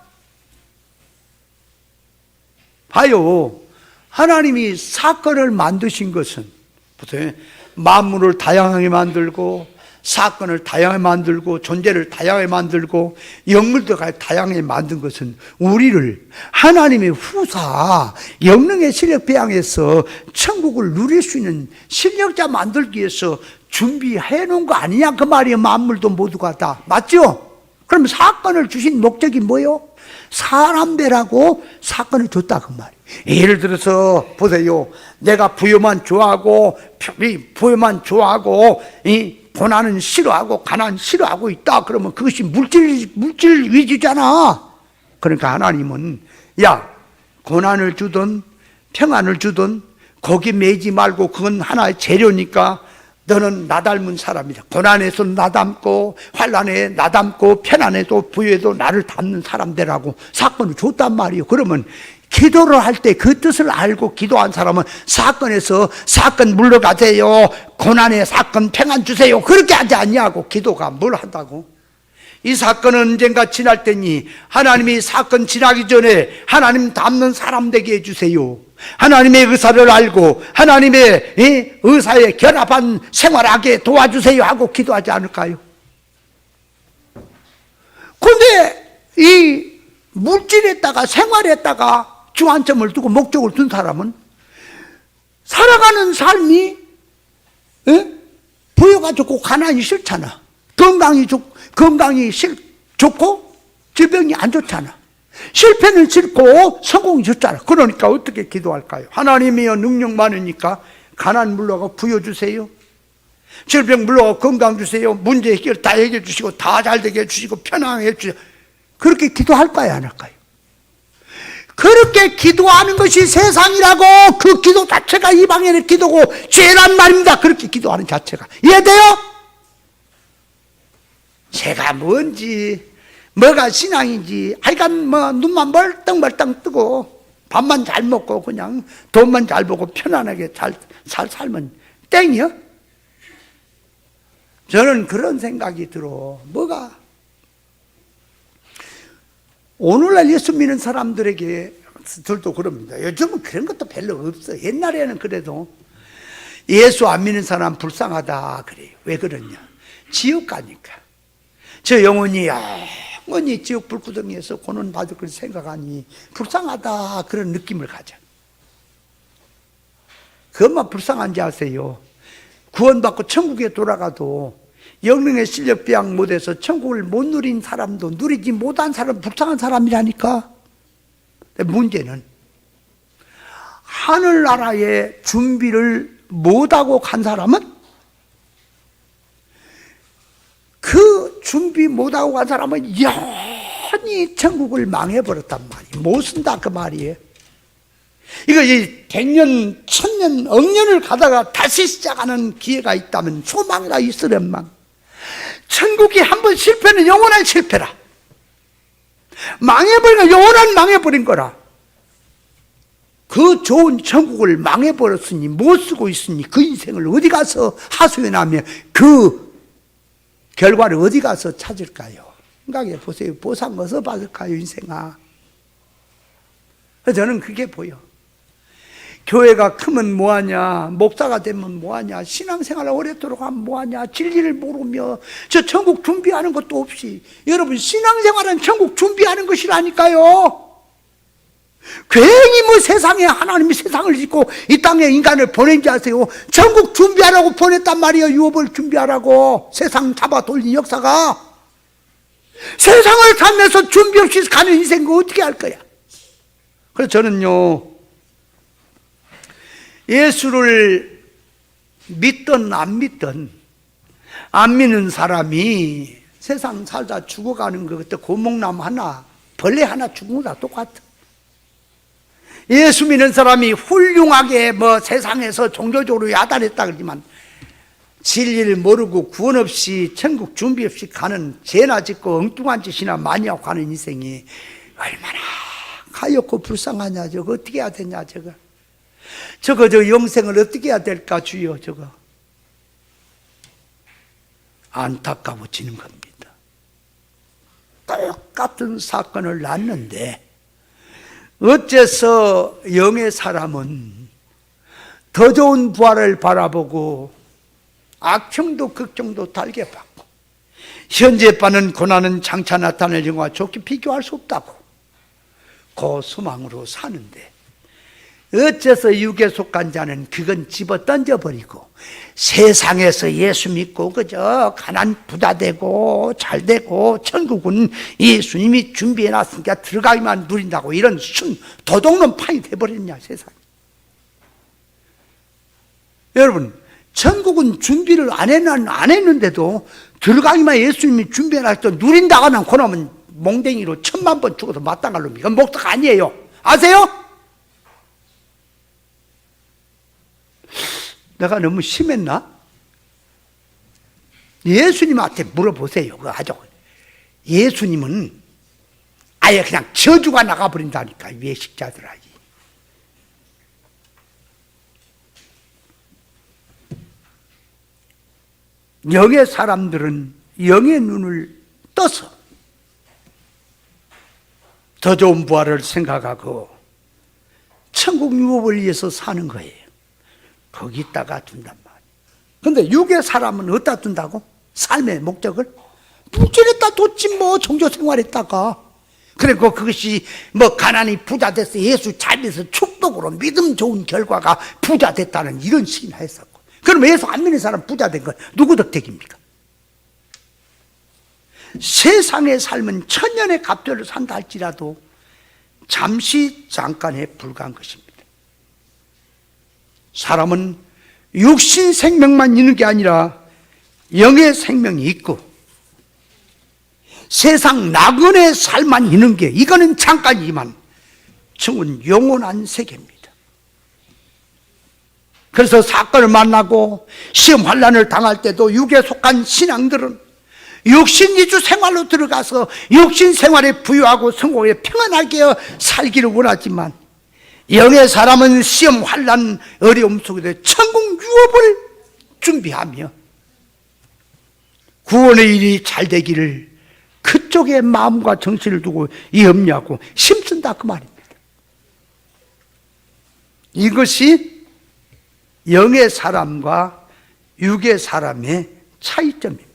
봐요. 하나님이 사건을 만드신 것은 보세요. 만물을 다양하게 만들고 사건을 다양하게 만들고 존재를 다양하게 만들고 영물도 다양하게 만든 것은 우리를 하나님의 후사 영능의 실력 배양해서 천국을 누릴 수 있는 실력자 만들기 위해서 준비해 놓은 거 아니냐 그 말이에요. 만물도 모두가 다. 맞죠? 그럼 사건을 주신 목적이 뭐예요? 사람 되라고 사건을 줬다 그 말이에요. 예를 들어서 보세요. 내가 부여만 좋아하고 이 고난은 싫어하고 가난 싫어하고 있다. 그러면 그것이 물질 위주잖아. 그러니까 하나님은 야, 고난을 주든 평안을 주든 거기 매지 말고 그건 하나의 재료니까 너는 나 닮은 사람이다. 고난에서 나 닮고 환난에 나 닮고 편안에도 부유에도 나를 닮는 사람 되라고 사건을 줬단 말이에요. 그러면 기도를 할 때 그 뜻을 알고 기도한 사람은 사건에서 사건 물러가세요, 고난의 사건 평안 주세요, 그렇게 하지 않냐고. 기도가 뭘 한다고? 이 사건은 언젠가 지날 때니 하나님이 사건 지나기 전에 하나님 닮는 사람 되게 해주세요. 하나님의 의사를 알고 하나님의 의사에 결합한 생활하게 도와주세요 하고 기도하지 않을까요? 그런데 이 물질에다가 생활에다가 주안점을 두고 목적을 둔 사람은 살아가는 삶이 부여가 좋고 가난이 싫잖아. 건강이 좋고 질병이 안 좋잖아. 실패는 싫고 성공이 좋잖아. 그러니까 어떻게 기도할까요? 하나님이여 능력 많으니까 가난 물러가고 부여 주세요, 질병 물러가고 건강 주세요, 문제 해결 다 해결해 주시고 다 잘 되게 해주시고 편안하게 해주세요. 그렇게 기도할까요 안 할까요? 그렇게 기도하는 것이 세상이라고. 그 기도 자체가 이방인의 기도고 죄란 말입니다. 그렇게 기도하는 자체가. 이해돼요? 죄가 뭔지 뭐가 신앙인지 하여간 뭐 눈만 멀뚱멀뚱 뜨고 밥만 잘 먹고 그냥 돈만 잘 보고 편안하게 잘 살면 땡이요? 저는 그런 생각이 들어. 뭐가 오늘날 예수 믿는 사람들도 그럽니다. 요즘은 그런 것도 별로 없어. 옛날에는 그래도 예수 안 믿는 사람 불쌍하다 그래요. 왜 그러냐? 지옥 가니까. 저 영혼이 영원히 지옥 불구덩이에서 고난 받을 걸 생각하니 불쌍하다 그런 느낌을 가져. 그것만 불쌍한지 아세요? 구원받고 천국에 돌아가도 영능의 실력 배양 못해서 천국을 못 누린 사람도 누리지 못한 사람 불쌍한 사람이라니까. 문제는 하늘나라의 준비를 못하고 간 사람은 그 준비 못하고 간 사람은 영원히 천국을 망해버렸단 말이에요. 못 쓴다 그 말이에요. 이거 100년, 1000년, 억년을 가다가 다시 시작하는 기회가 있다면 소망이나 있으련만 천국이 한번 실패는 영원한 실패라. 망해버린 거야. 영원한 망해버린 거라. 그 좋은 천국을 망해버렸으니 못 쓰고 있으니 그 인생을 어디 가서 하소연하며 그 결과를 어디 가서 찾을까요? 생각해 보세요. 보상 어디서 받을까요, 인생아? 저는 그게 보여. 교회가 크면 뭐하냐, 목사가 되면 뭐하냐, 신앙생활을 오랫도록 하면 뭐하냐, 진리를 모르며 저 천국 준비하는 것도 없이. 여러분, 신앙생활은 천국 준비하는 것이라니까요. 괜히 뭐 세상에 하나님이 세상을 짓고 이 땅에 인간을 보낸지 아세요? 천국 준비하라고 보냈단 말이에요. 유업을 준비하라고. 세상 잡아 돌린 역사가. 세상을 살면서 준비 없이 가는 인생 그 어떻게 할 거야? 그래서 저는요, 예수를 믿든 안 믿든 안 믿는 사람이 세상 살다 죽어가는 거 그때 고목나무 하나, 벌레 하나 죽은 거다 똑같아. 예수 믿는 사람이 훌륭하게 뭐 세상에서 종교적으로 야단했다 그러지만 진리를 모르고 구원 없이 천국 준비 없이 가는, 죄나 짓고 엉뚱한 짓이나 많이 하고 가는 인생이 얼마나 가엾고 불쌍하냐. 저거 어떻게 해야 되냐. 저거 저 영생을 어떻게 해야 될까 주여. 저거 안타까워지는 겁니다. 똑같은 사건을 낳는데 어째서 영의 사람은 더 좋은 부활을 바라보고 악청도 극청도 달게 받고 현재 받는 고난은 장차 나타날 영과 좋게 비교할 수 없다고 그 소망으로 사는데, 어째서 육에 속한 자는 그건 집어 던져버리고 세상에서 예수 믿고 그저 가난 부자 되고 잘 되고 천국은 예수님이 준비해놨으니까 들어가기만 누린다고 이런 도둑놈 판이 돼버렸냐 세상에. 여러분, 천국은 준비를 안 했는데도 들어가기만 예수님이 준비해놨을 때 누린다고 하면 그놈은 몽댕이로 1000만 번 죽어도 마땅할 놈이. 이건 목사가 아니에요. 아세요? 내가 너무 심했나? 예수님한테 물어보세요. 그거 아주. 예수님은 아예 그냥 저주가 나가버린다니까, 외식자들아. 영의 사람들은 영의 눈을 떠서 더 좋은 부활을 생각하고 천국 유업을 위해서 사는 거예요. 거기다가 둔단 말이에요. 근데 육의 사람은 어디다 둔다고? 삶의 목적을? 물질에다 뒀지 뭐, 종교생활에다가. 그리고 그것이 뭐 가난이 부자 돼서 예수 잘 돼서 축복으로 믿음 좋은 결과가 부자 됐다는 이런 식이나 했었고. 그럼 예수 안 믿는 사람 부자 된 건 누구 덕택입니까? 세상의 삶은 천년의 갑절을 산다 할지라도 잠시 잠깐에 불과한 것입니다. 사람은 육신 생명만 있는 게 아니라 영의 생명이 있고 세상 낙원의 삶만 있는 게, 이거는 잠깐이지만 청은 영원한 세계입니다. 그래서 사건을 만나고 시험 환난을 당할 때도 육에 속한 신앙들은 육신 위주 생활로 들어가서 육신 생활에 부유하고 성공에 평안하게 살기를 원하지만, 영의 사람은 시험 환난 어려움 속에서 천국 유업을 준비하며 구원의 일이 잘 되기를 그쪽에 마음과 정신을 두고 염려하고 힘쓴다 그 말입니다. 이것이 영의 사람과 육의 사람의 차이점입니다.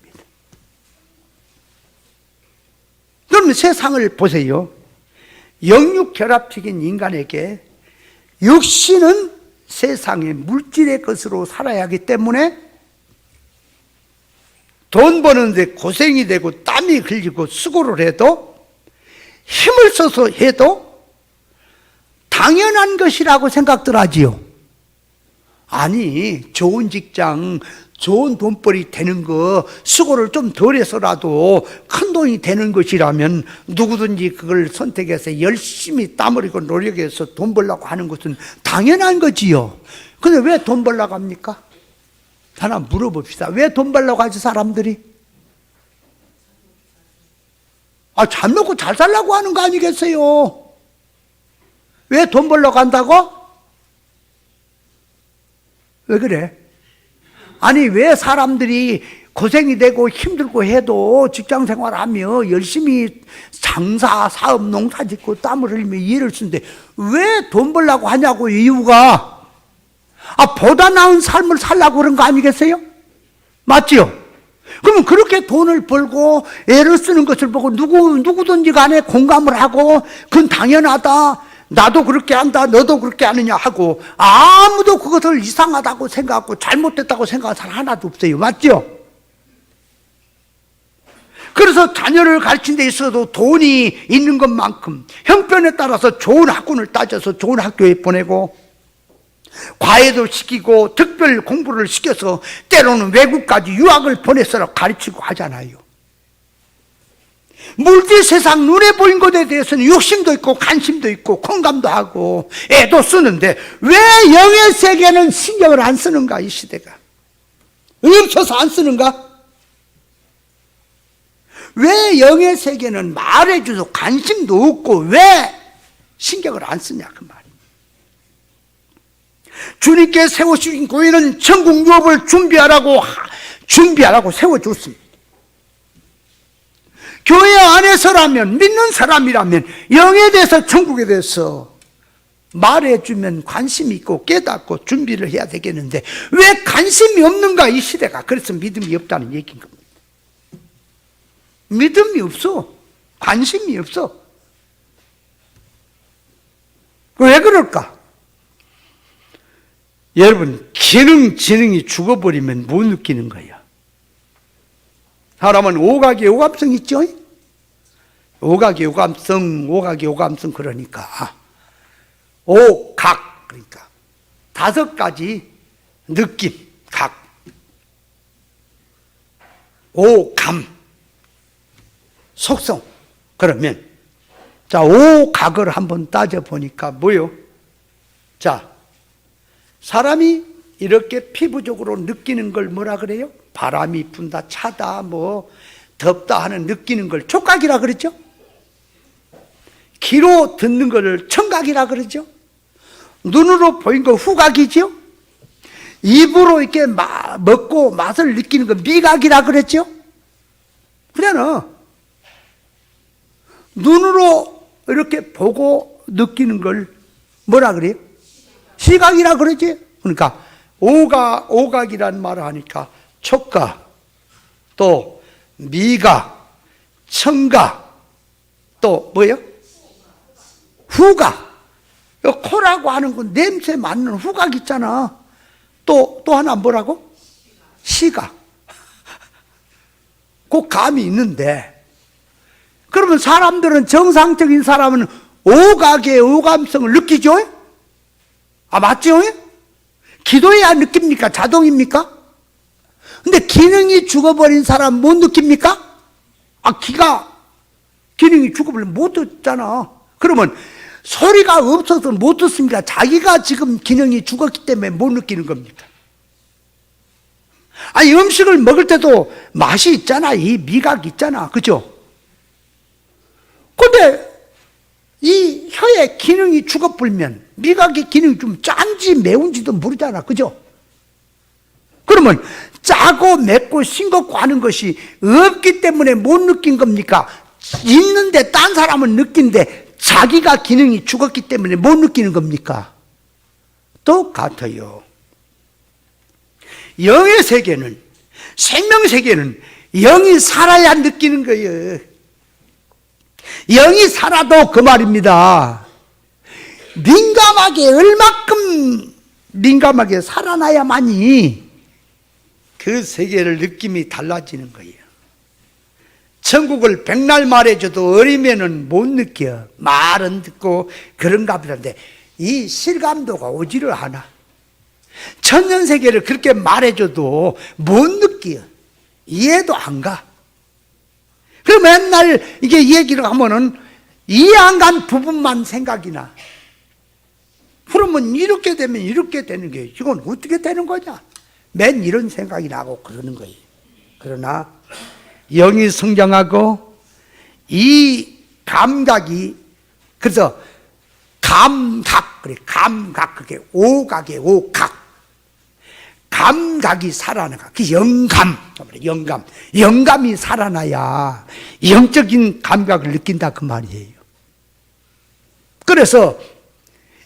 그럼 세상을 보세요. 영육 결합적인 인간에게 육신은 세상의 물질의 것으로 살아야 하기 때문에 돈 버는데 고생이 되고 땀이 흘리고 수고를 해도, 힘을 써서 해도 당연한 것이라고 생각들 하지요. 아니, 좋은 직장, 좋은 돈벌이 되는 거 수고를 좀 덜 해서라도 큰 돈이 되는 것이라면 누구든지 그걸 선택해서 열심히 땀 흘리고 노력해서 돈 벌려고 하는 것은 당연한 거지요. 근데 왜 돈 벌려고 합니까? 하나 물어봅시다. 왜 돈 벌려고 하지 사람들이? 잘 먹고 잘 살라고 하는 거 아니겠어요? 왜 돈 벌러 간다고? 왜 그래? 아니, 왜 사람들이 고생이 되고 힘들고 해도 직장 생활하며 열심히 장사, 사업, 농사 짓고 땀을 흘리며 일을 쓰는데 왜 돈 벌려고 하냐고, 이유가. 보다 나은 삶을 살려고 그런 거 아니겠어요? 맞지요? 그러면 그렇게 돈을 벌고 애를 쓰는 것을 보고 누구든지 간에 공감을 하고 그건 당연하다, 나도 그렇게 한다, 너도 그렇게 하느냐 하고 아무도 그것을 이상하다고 생각하고 잘못됐다고 생각하는 사람 하나도 없어요. 맞죠? 그래서 자녀를 가르치는 데 있어도 돈이 있는 것만큼 형편에 따라서 좋은 학군을 따져서 좋은 학교에 보내고 과외도 시키고 특별 공부를 시켜서 때로는 외국까지 유학을 보내서 가르치고 하잖아요. 물질 세상 눈에 보인 것에 대해서는 욕심도 있고 관심도 있고 공감도 하고 애도 쓰는데 왜 영의 세계는 신경을 안 쓰는가, 이 시대가? 멈춰서 안 쓰는가? 왜 영의 세계는 말해줘서 관심도 없고 왜 신경을 안 쓰냐, 그 말이에요. 주님께 세우신 교회는 천국 유업을 준비하라고 세워줬습니다. 교회 안에서라면, 믿는 사람이라면 영에 대해서, 천국에 대해서 말해주면 관심이 있고 깨닫고 준비를 해야 되겠는데 왜 관심이 없는가, 이 시대가. 그래서 믿음이 없다는 얘기인 겁니다. 믿음이 없어. 관심이 없어. 왜 그럴까? 여러분, 지능이 죽어버리면 못 느끼는 거예요. 사람은 오각의 오감성 있죠? 오각의 오감성 그러니까 오각, 그러니까 5가지 느낌, 각. 오감, 속성. 그러면 자, 오각을 한번 따져보니까 뭐요? 자, 사람이 이렇게 피부적으로 느끼는 걸 뭐라 그래요? 바람이 분다, 차다, 덥다 하는 느끼는 걸 촉각이라 그러죠? 귀로 듣는 걸 청각이라 그러죠? 눈으로 보인 거 후각이죠? 입으로 이렇게 먹고 맛을 느끼는 거 미각이라 그랬죠? 그러잖아. 눈으로 이렇게 보고 느끼는 걸 뭐라 그래요? 시각이라 그러지? 그러니까 오각이란 말을 하니까 촉각, 또 미각, 청각, 또 뭐예요? 후각. 코라고 하는 건 냄새 맡는 후각 있잖아. 또 하나 뭐라고? 시각. 그 감이 있는데, 그러면 사람들은, 정상적인 사람은 오각의 오감성을 느끼죠? 맞죠? 기도해야 느낍니까? 자동입니까? 근데 기능이 죽어버린 사람 못 느낍니까? 기능이 죽어버리면 못 듣잖아. 그러면 소리가 없어서 못 듣습니까? 자기가 지금 기능이 죽었기 때문에 못 느끼는 겁니까? 음식을 먹을 때도 맛이 있잖아. 이 미각이 있잖아. 그죠? 근데 이 혀의 기능이 죽어버리면 미각의 기능이 좀 짠지 매운지도 모르잖아. 그죠? 그러면 짜고 맵고 싱겁고 하는 것이 없기 때문에 못 느낀 겁니까? 있는데 딴 사람은 느낀데 자기가 기능이 죽었기 때문에 못 느끼는 겁니까? 똑같아요. 영의 세계는, 생명 세계는 영이 살아야 느끼는 거예요. 영이 살아도 그 말입니다. 얼마큼 민감하게 살아나야만이 그 세계를 느낌이 달라지는 거예요. 천국을 백날 말해줘도 어리면은 못 느껴. 말은 듣고 그런가 보다인데 이 실감도가 오지를 않아. 천년세계를 그렇게 말해줘도 못 느껴. 이해도 안 가. 그럼 맨날 이게 얘기를 하면은 이해 안 간 부분만 생각이 나. 그러면 이렇게 되면 이렇게 되는 게 이건 어떻게 되는 거냐? 맨 이런 생각이 나고 그러는 거예요. 그러나 영이 성장하고 이 감각이, 그래서 감각, 그래, 감각, 그게 오각의 오각. 감각이 살아나가. 그 영감, 영감이 살아나야 영적인 감각을 느낀다, 그 말이에요. 그래서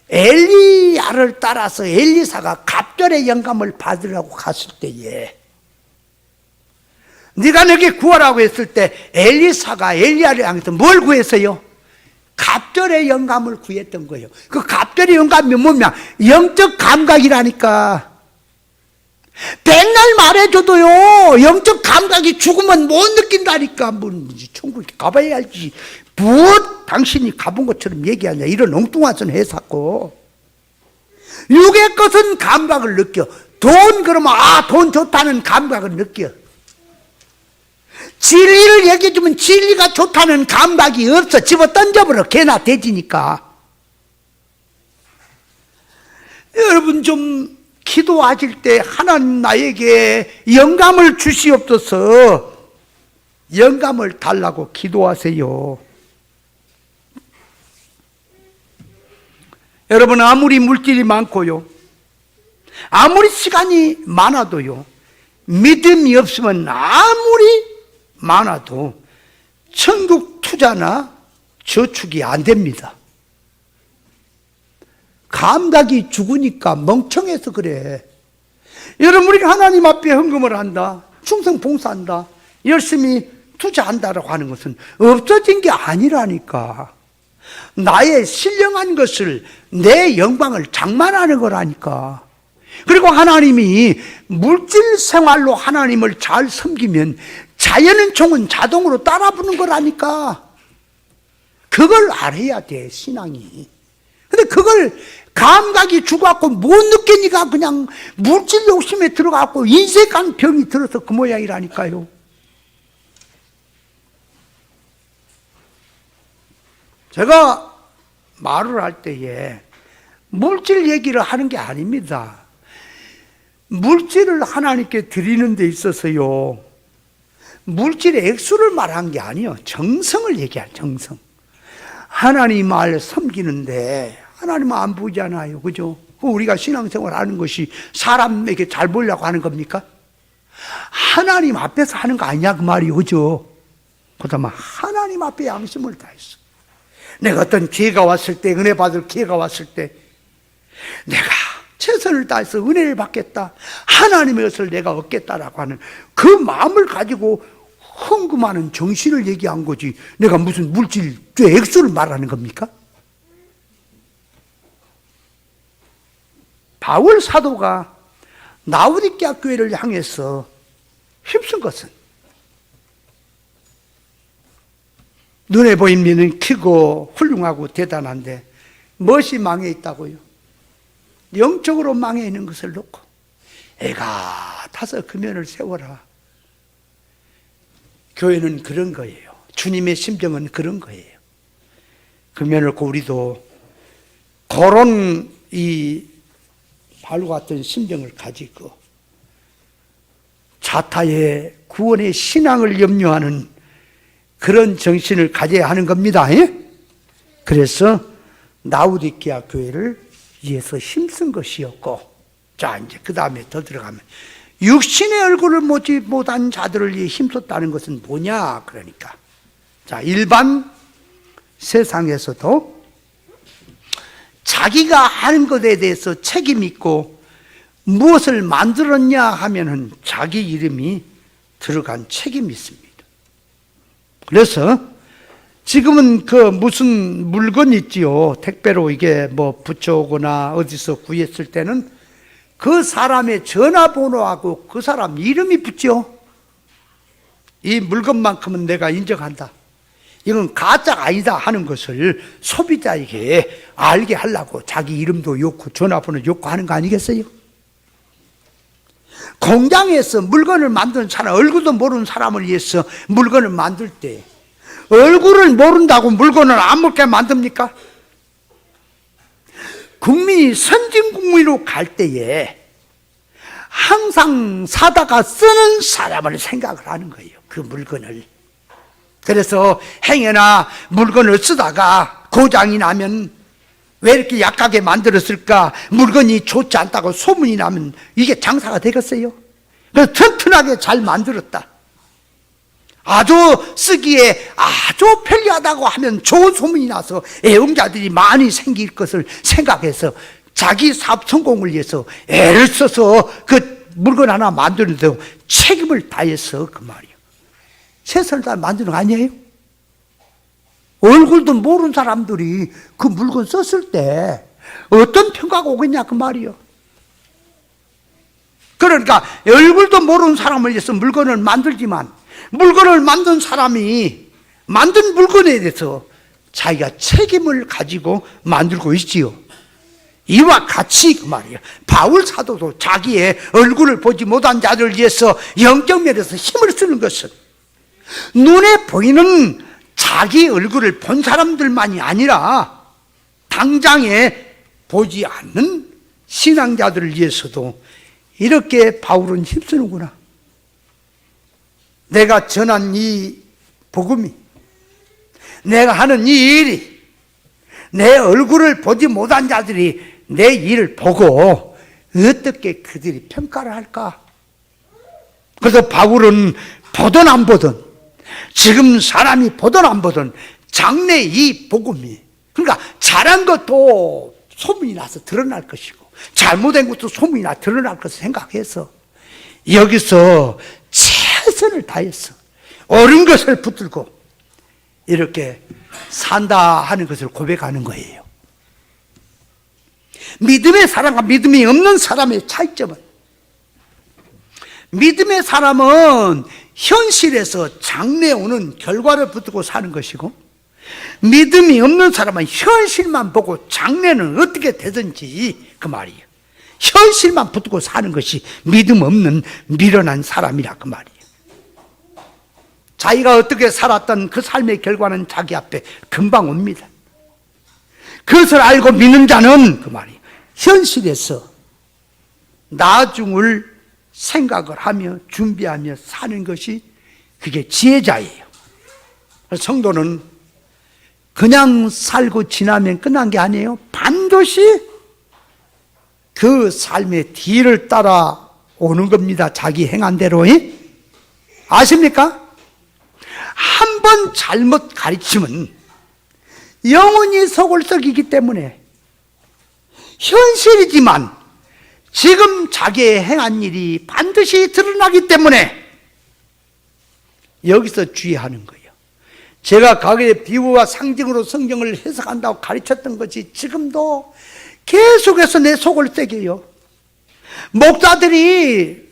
엘리야를 따라서 엘리사가 갑절의 영감을 받으려고 갔을 때에, 네가 내게 구하라고 했을 때 엘리사가 엘리야를 향해서 뭘 구했어요? 갑절의 영감을 구했던 거예요. 그 갑절의 영감이 뭐냐? 영적 감각이라니까. 백날 말해줘도요, 영적 감각이 죽으면 못 느낀다니까. 뭐 천국에 가봐야 알지. 무엇 당신이 가본 것처럼 얘기하냐, 이런 엉뚱한 소리 해놨고. 육의 것은 감각을 느껴. 돈 그러면 돈 좋다는 감각을 느껴. 진리를 얘기해주면 진리가 좋다는 감각이 없어. 집어 던져버려. 개나 돼지니까. 여러분 좀 기도하실 때 하나님 나에게 영감을 주시옵소서, 영감을 달라고 기도하세요. 여러분, 아무리 물질이 많고요, 아무리 시간이 많아도요, 믿음이 없으면 아무리 많아도 천국 투자나 저축이 안 됩니다. 감각이 죽으니까 멍청해서 그래. 여러분, 우리가 하나님 앞에 헌금을 한다, 충성 봉사한다, 열심히 투자한다라고 하는 것은 없어진 게 아니라니까. 나의 신령한 것을, 내 영광을 장만하는 거라니까. 그리고 하나님이 물질 생활로 하나님을 잘 섬기면 자연은 총은 자동으로 따라붙는 거라니까. 그걸 알아야 돼, 신앙이. 근데 그걸 감각이 죽어갖고 못 느끼니까 그냥 물질 욕심에 들어가고 인색한 병이 들어서 그 모양이라니까요. 제가 말을 할 때에 물질 얘기를 하는 게 아닙니다. 물질을 하나님께 드리는 데 있어서요, 물질의 액수를 말한 게 아니에요. 정성을 얘기한, 정성. 하나님 말 섬기는데 하나님은 안 보잖아요, 그죠? 우리가 신앙생활 하는 것이 사람에게 잘 보려고 하는 겁니까? 하나님 앞에서 하는 거 아니냐, 그 말이에요, 그죠? 그다음에 하나님 앞에 양심을 다했어. 내가 어떤 기회가 왔을 때, 은혜 받을 기회가 왔을 때 내가 최선을 다해서 은혜를 받겠다, 하나님의 것을 내가 얻겠다라고 하는 그 마음을 가지고 헌금하는 정신을 얘기한 거지, 내가 무슨 물질의 액수를 말하는 겁니까? 바울 사도가 라오디게아 교회를 향해서 힘쓴 것은, 눈에 보이면 크고 훌륭하고 대단한데 무엇이 망해 있다고요? 영적으로 망해 있는 것을 놓고 애가 타서 금연을 세워라. 교회는 그런 거예요. 주님의 심정은 그런 거예요. 금연을 고 우리도 그런 이 바울과 같은 심정을 가지고 자타의 구원의 신앙을 염려하는 그런 정신을 가져야 하는 겁니다. 그래서 라오디게아 교회를 위해서 힘쓴 것이었고, 자, 이제 그 다음에 더 들어가면 육신의 얼굴을 보지 못한 자들을 위해 힘썼다는 것은 뭐냐? 그러니까, 자, 일반 세상에서도 자기가 하는 것에 대해서 책임 있고 무엇을 만들었냐 하면은 자기 이름이 들어간 책임이 있습니다. 그래서 지금은 그 무슨 물건 있지요, 택배로 이게 뭐 붙여오거나 어디서 구했을 때는 그 사람의 전화번호하고 그 사람 이름이 붙죠. 이 물건만큼은 내가 인정한다, 이건 가짜가 아니다 하는 것을 소비자에게 알게 하려고 자기 이름도 넣고 전화번호 넣고 하는 거 아니겠어요? 공장에서 물건을 만드는 사람, 얼굴도 모르는 사람을 위해서 물건을 만들 때 얼굴을 모른다고 물건을 안 먹게 만듭니까? 국민이 선진국민으로 갈 때에 항상 사다가 쓰는 사람을 생각을 하는 거예요. 그 물건을 그래서 행여나 물건을 쓰다가 고장이 나면 왜 이렇게 약하게 만들었을까? 물건이 좋지 않다고 소문이 나면 이게 장사가 되겠어요? 그래서 튼튼하게 잘 만들었다. 아주 쓰기에 아주 편리하다고 하면 좋은 소문이 나서 애용자들이 많이 생길 것을 생각해서 자기 사업 성공을 위해서 애를 써서 그 물건 하나 만드는데 책임을 다해서 그 말이에요. 최선을 다해 만드는 거 아니에요? 얼굴도 모르는 사람들이 그 물건 썼을 때 어떤 평가가 오겠냐 그 말이에요. 그러니까 얼굴도 모르는 사람을 위해서 물건을 만들지만 물건을 만든 사람이 만든 물건에 대해서 자기가 책임을 가지고 만들고 있지요. 이와 같이 그 말이에요. 바울 사도도 자기의 얼굴을 보지 못한 자들을 위해서 영적 면에서 힘을 쓰는 것은 눈에 보이는 자기 얼굴을 본 사람들만이 아니라 당장에 보지 않는 신앙자들을 위해서도 이렇게 바울은 힘쓰는구나. 내가 전한 이 복음이, 내가 하는 이 일이 내 얼굴을 보지 못한 자들이 내 일을 보고 어떻게 그들이 평가를 할까? 그래서 바울은 보든 안 보든, 지금 사람이 보든 안 보든 장래 이 복음이, 그러니까 잘한 것도 소문이 나서 드러날 것이고 잘못된 것도 소문이 나 드러날 것을 생각해서 여기서 최선을 다해서 옳은 것을 붙들고 이렇게 산다 하는 것을 고백하는 거예요. 믿음의 사람과 믿음이 없는 사람의 차이점은, 믿음의 사람은 현실에서 장래에 오는 결과를 붙들고 사는 것이고, 믿음이 없는 사람은 현실만 보고 장래는 어떻게 되든지 그 말이에요. 현실만 붙들고 사는 것이 믿음 없는 미련한 사람이라 그 말이에요. 자기가 어떻게 살았던 그 삶의 결과는 자기 앞에 금방 옵니다. 그것을 알고 믿는 자는 그 말이에요. 현실에서 나중을 생각을 하며 준비하며 사는 것이 그게 지혜자예요. 성도는 그냥 살고 지나면 끝난 게 아니에요. 반드시 그 삶의 뒤를 따라 오는 겁니다. 자기 행한 대로. 아십니까? 한 번 잘못 가르치면 영원히 속을 썩이기 때문에 현실이지만 지금 자기의 행한 일이 반드시 드러나기 때문에 여기서 주의하는 거예요. 제가 과거에 비유와 상징으로 성경을 해석한다고 가르쳤던 것이 지금도 계속해서 내 속을 새겨요. 목사들이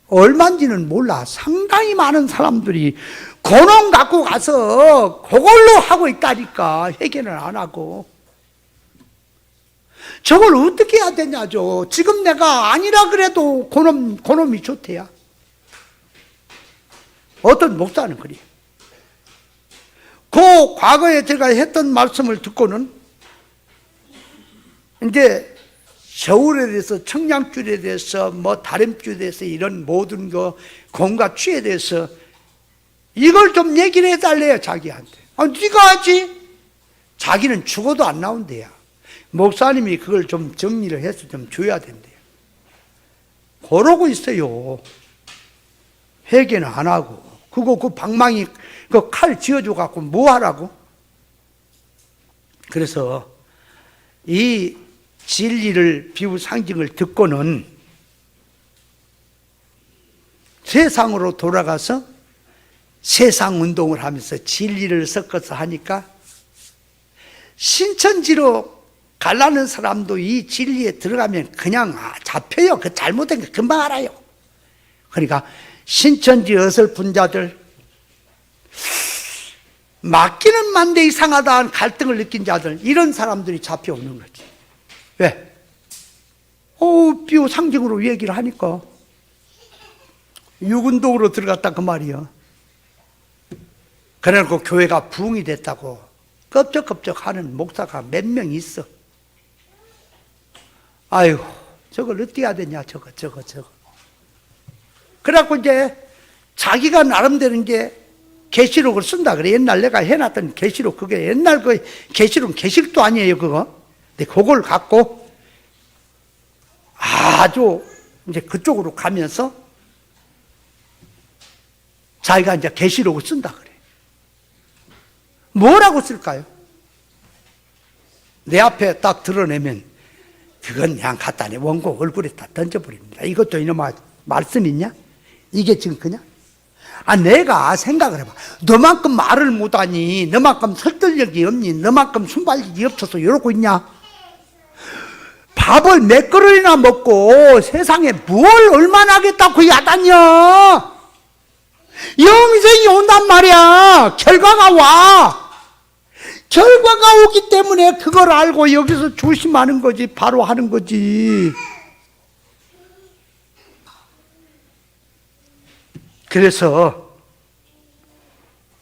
얼마인지는 몰라. 상당히 많은 사람들이 권원 갖고 가서 그걸로 하고 있다니까. 회개는 안 하고. 저걸 어떻게 해야 되냐죠. 지금 내가 아니라 그래도 그놈이 좋대야. 어떤 목사는 그래요. 그 과거에 제가 했던 말씀을 듣고는 이제 겨울에 대해서, 청량줄에 대해서, 다림줄에 대해서 이런 모든 거, 공과 취에 대해서 이걸 좀 얘기를 해달래요, 자기한테. 네가 하지? 자기는 죽어도 안 나온대요. 목사님이 그걸 좀 정리를 해서 좀 줘야 된대요. 그러고 있어요. 회개는 안 하고. 그 방망이, 그 칼 쥐어줘갖고 뭐 하라고? 그래서 이 진리를, 비유 상징을 듣고는 세상으로 돌아가서 세상 운동을 하면서 진리를 섞어서 하니까 신천지로 가려는 사람도 이 진리에 들어가면 그냥 잡혀요. 그 잘못된 거 금방 알아요. 그러니까 신천지 어설픈 자들, 맡기는 만데 이상하다는 갈등을 느낀 자들, 이런 사람들이 잡혀오는 거지. 왜? 비유 상징으로 얘기를 하니까 육운동으로 들어갔다 그 말이야. 그래놓고 교회가 부흥이 됐다고 껍적껍적 하는 목사가 몇 명 있어. 아이고, 저걸 어떻게 해야 되냐, 저거. 그래갖고 이제 자기가 나름대로 이제 계시록을 쓴다 그래. 옛날 내가 해놨던 계시록, 그게 옛날 그 계시록은 계시록도 아니에요, 그거. 근데 그걸 갖고 아주 이제 그쪽으로 가면서 자기가 이제 계시록을 쓴다 그래. 뭐라고 쓸까요? 내 앞에 딱 드러내면 그건 그냥 갖다 내 원고 얼굴에 다 던져버립니다. 이것도 이놈아 말씀 있냐? 이게 지금 그냥? 내가 생각을 해봐. 너만큼 말을 못하니, 너만큼 설득력이 없니, 너만큼 순발력이 없어서 이러고 있냐? 밥을 몇 그릇이나 먹고 세상에 뭘 얼마나 하겠다고 야단이야. 영생이 온단 말이야. 결과가 와. 결과가 오기 때문에 그걸 알고 여기서 조심하는 거지. 바로 하는 거지. 그래서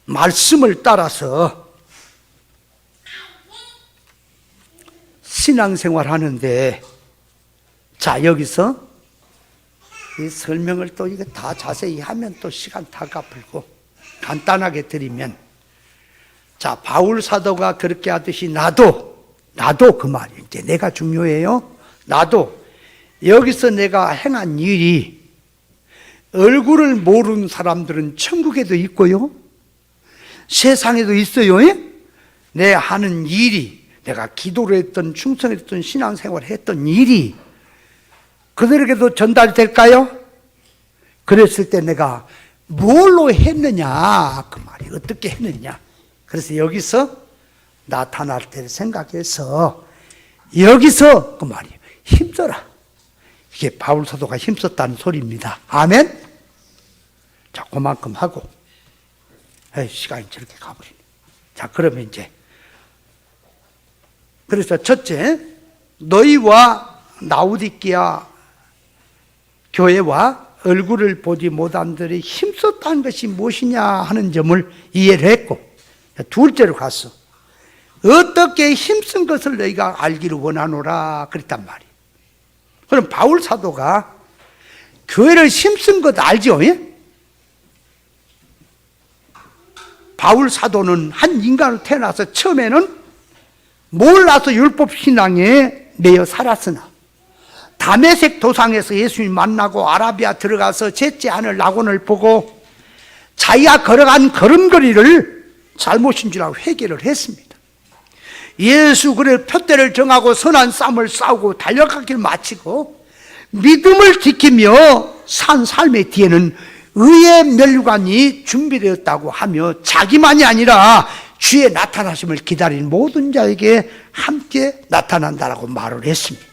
말씀을 따라서 신앙생활 하는데, 자, 여기서 이 설명을 또 이거 다 자세히 하면 또 시간 다 갚을고, 간단하게 드리면, 자, 바울 사도가 그렇게 하듯이 나도 그 말이에요. 이제 내가 중요해요. 나도 여기서 내가 행한 일이, 얼굴을 모르는 사람들은 천국에도 있고요, 세상에도 있어요. 내 하는 일이, 내가 기도를 했던, 충성했던, 신앙생활을 했던 일이 그들에게도 전달이 될까요? 그랬을 때 내가 뭘로 했느냐, 그 말이 어떻게 했느냐. 그래서 여기서 나타날 때를 생각해서 여기서 그 말이에요. 힘써라. 이게 바울 사도가 힘썼다는 소리입니다. 아멘? 자, 그만큼 하고. 시간이 저렇게 가버리네. 자, 그러면 이제. 그래서 첫째, 너희와 라우디게아 교회와 얼굴을 보지 못한들이 힘썼다는 것이 무엇이냐 하는 점을 이해를 했고, 둘째로 갔어. 어떻게 힘쓴 것을 너희가 알기를 원하노라 그랬단 말이에요. 그럼 바울 사도가 교회를 힘쓴 것 알죠? 바울 사도는 한 인간으로 태어나서 처음에는 몰라서 율법신앙에 매여 살았으나 다메섹 도상에서 예수님 만나고 아라비아 들어가서 셋째 하늘 낙원을 보고 자기가 걸어간 걸음걸이를 잘못인 줄 알고 회개를 했습니다. 예수 그의 표대를 정하고 선한 싸움을 싸우고 달려가기를 마치고 믿음을 지키며 산 삶의 뒤에는 의의 면류관이 준비되었다고 하며 자기만이 아니라 주의 나타나심을 기다리는 모든 자에게 함께 나타난다라고 말을 했습니다.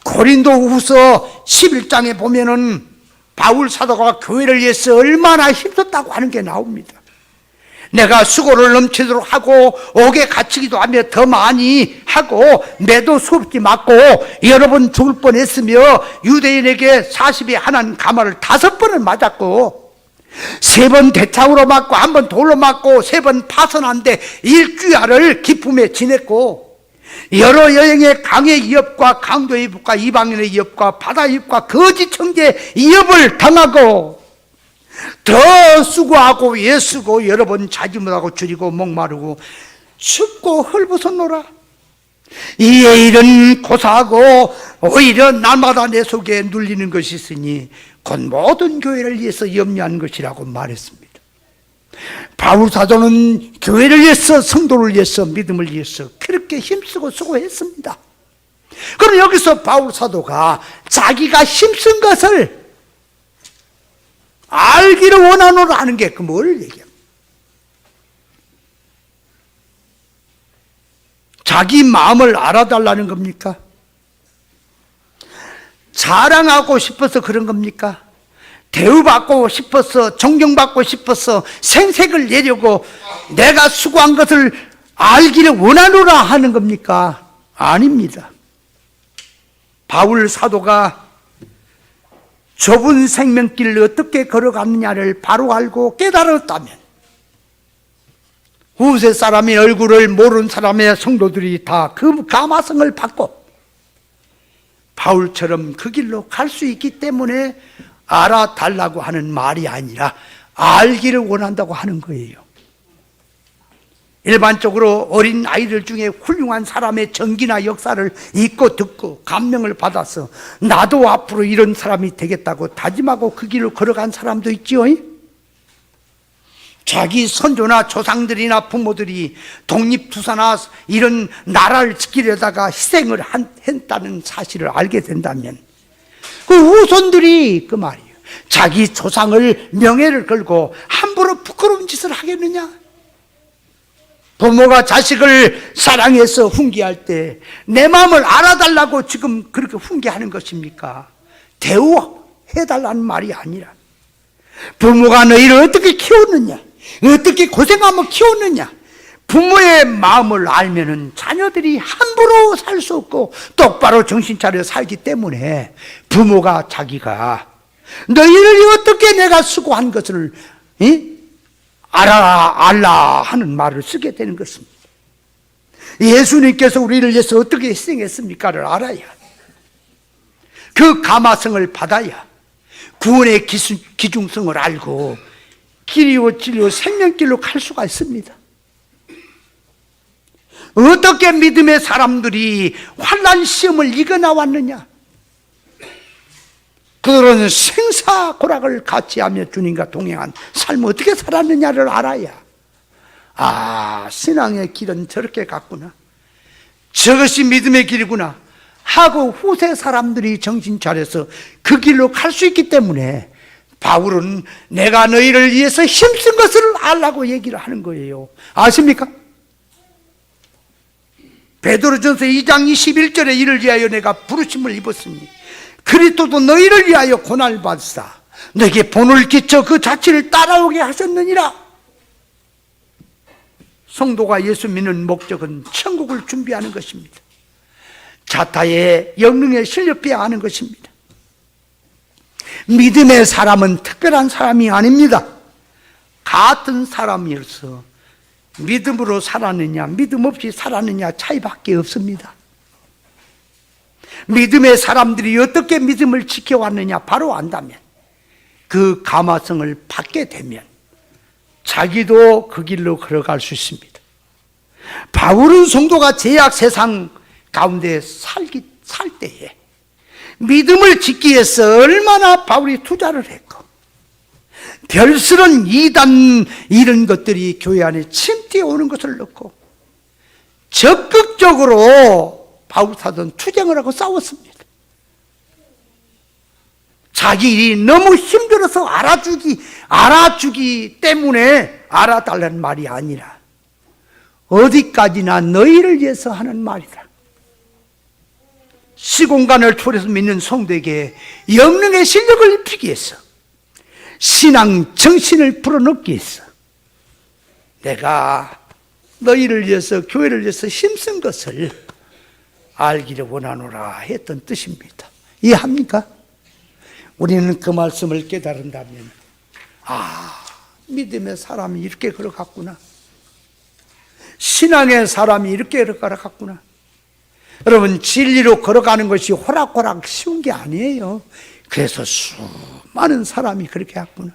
고린도후서 11장에 보면은 바울 사도가 교회를 위해서 얼마나 힘썼다고 하는 게 나옵니다. 내가 수고를 넘치도록 하고 옥에 갇히기도 하며 더 많이 하고 매도 수없이 맞고 여러 번 죽을 뻔했으며 유대인에게 40에 하나는 가마를 5번을 맞았고 3번 대창으로 맞고 1번 돌로 맞고 3번 파선한데 일주야를 기쁨에 지냈고 여러 여행의 강의 위협과 강도의 위협과 이방인의 위협과 바다 위협과 거짓 청지의 위협을 당하고 더 수고하고 애쓰고 여러 번 자지 못하고 줄이고 목마르고 춥고 헐벗었노라. 이에 일은 고사하고 오히려 날마다 내 속에 눌리는 것이 있으니 곧 모든 교회를 위해서 염려하는 것이라고 말했습니다. 바울 사도는 교회를 위해서, 성도를 위해서, 믿음을 위해서 그렇게 힘쓰고 수고했습니다. 그럼 여기서 바울 사도가 자기가 힘쓴 것을 알기를 원하노라 하는 게 그 뭘 얘기합니까? 자기 마음을 알아달라는 겁니까? 자랑하고 싶어서 그런 겁니까? 대우받고 싶어서, 존경받고 싶어서 생색을 내려고 내가 수고한 것을 알기를 원하노라 하는 겁니까? 아닙니다. 바울 사도가 좁은 생명길을 어떻게 걸어갔느냐를 바로 알고 깨달았다면 후세 사람의 얼굴을 모르는 사람의 성도들이 다 그 감화성을 받고 바울처럼 그 길로 갈 수 있기 때문에 알아달라고 하는 말이 아니라 알기를 원한다고 하는 거예요. 일반적으로 어린 아이들 중에 훌륭한 사람의 전기나 역사를 읽고 듣고 감명을 받아서 나도 앞으로 이런 사람이 되겠다고 다짐하고 그 길을 걸어간 사람도 있지요. 자기 선조나 조상들이나 부모들이 독립투사나 이런 나라를 지키려다가 희생을 했다는 사실을 알게 된다면 그 후손들이 그 말이에요, 자기 조상을 명예를 걸고 함부로 부끄러운 짓을 하겠느냐? 부모가 자식을 사랑해서 훈계할 때 내 마음을 알아달라고 지금 그렇게 훈계하는 것입니까? 대우해달라는 말이 아니라, 부모가 너희를 어떻게 키웠느냐, 어떻게 고생하며 키웠느냐, 부모의 마음을 알면은 자녀들이 함부로 살 수 없고 똑바로 정신 차려 살기 때문에 부모가 자기가 너희를 어떻게 내가 수고한 것을 알라 하는 말을 쓰게 되는 것입니다. 예수님께서 우리를 위해서 어떻게 희생했습니까를 알아야, 그 감화성을 받아야 구원의 기중성을 알고 길이요 진리요 생명길로 갈 수가 있습니다. 어떻게 믿음의 사람들이 환난 시험을 이겨나왔느냐? 그들은 생사고락을 같이 하며 주님과 동행한 삶을 어떻게 살았느냐를 알아야, 아, 신앙의 길은 저렇게 갔구나, 저것이 믿음의 길이구나 하고 후세 사람들이 정신 차려서 그 길로 갈 수 있기 때문에 바울은 내가 너희를 위해서 힘쓴 것을 알라고 얘기를 하는 거예요. 아십니까? 베드로전서 2장 21절에 이를 위하여 내가 부르심을 입었으니 그리스도도 너희를 위하여 고난을 받으사 너에게 본을 끼쳐 그 자취를 따라오게 하셨느니라. 성도가 예수 믿는 목적은 천국을 준비하는 것입니다. 자타의 영능의 실력 하는 것입니다. 믿음의 사람은 특별한 사람이 아닙니다. 같은 사람이어서 믿음으로 살았느냐 믿음 없이 살았느냐 차이밖에 없습니다. 믿음의 사람들이 어떻게 믿음을 지켜왔느냐 바로 안다면, 그 감화성을 받게 되면 자기도 그 길로 걸어갈 수 있습니다. 바울은 성도가 죄악 세상 가운데 살 때에 믿음을 지키기 위해서 얼마나 바울이 투자를 했고, 별스런 이단 이런 것들이 교회 안에 침투해 오는 것을 넣고 적극적으로 바울 사도는 투쟁을 하고 싸웠습니다. 자기 일이 너무 힘들어서 알아주기 때문에 알아달라는 말이 아니라 어디까지나 너희를 위해서 하는 말이다. 시공간을 초월해서 믿는 성도에게 영능의 실력을 입히기 위해서, 신앙 정신을 불어넣기 위해서 내가 너희를 위해서 교회를 위해서 힘쓴 것을 알기를 원하노라 했던 뜻입니다. 이해합니까? 우리는 그 말씀을 깨달은다면, 아, 믿음의 사람이 이렇게 걸어갔구나, 신앙의 사람이 이렇게 걸어갔구나. 여러분, 진리로 걸어가는 것이 호락호락 쉬운 게 아니에요. 그래서 수많은 사람이 그렇게 했구나.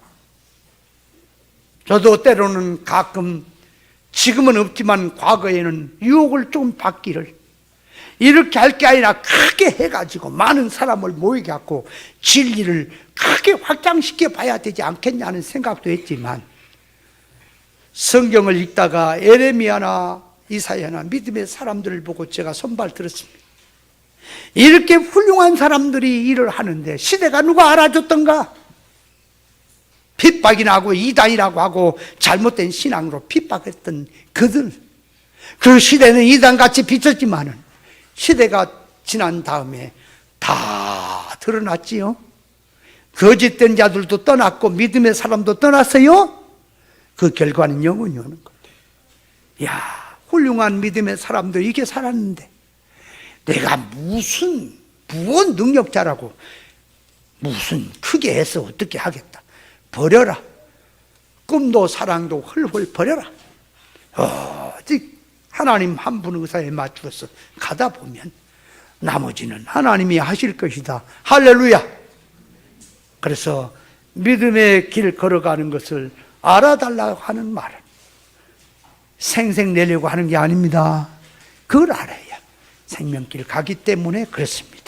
저도 때로는 가끔, 지금은 없지만 과거에는 유혹을 좀 받기를, 이렇게 할 게 아니라 크게 해가지고 많은 사람을 모이게 하고 진리를 크게 확장시켜 봐야 되지 않겠냐는 생각도 했지만, 성경을 읽다가 에레미야나 이사야나 믿음의 사람들을 보고 제가 선발 들었습니다. 이렇게 훌륭한 사람들이 일을 하는데 시대가 누가 알아줬던가? 핍박이나 하고 이단이라고 하고 잘못된 신앙으로 핍박했던 그들, 그 시대는 이단같이 비쳤지만은 시대가 지난 다음에 다 드러났지요. 거짓된 자들도 떠났고 믿음의 사람도 떠났어요. 그 결과는 영원히 오는 거예요. 야, 훌륭한 믿음의 사람도 이렇게 살았는데 내가 무슨 무언 능력자라고 무슨 크게 해서 어떻게 하겠다. 버려라. 꿈도 사랑도 헐헐 버려라. 오직 하나님 한 분 의사에 맞추어서 가다 보면 나머지는 하나님이 하실 것이다. 할렐루야. 그래서 믿음의 길 걸어가는 것을 알아달라고 하는 말은 생색 내려고 하는 게 아닙니다. 그걸 알아야 생명길 가기 때문에 그렇습니다.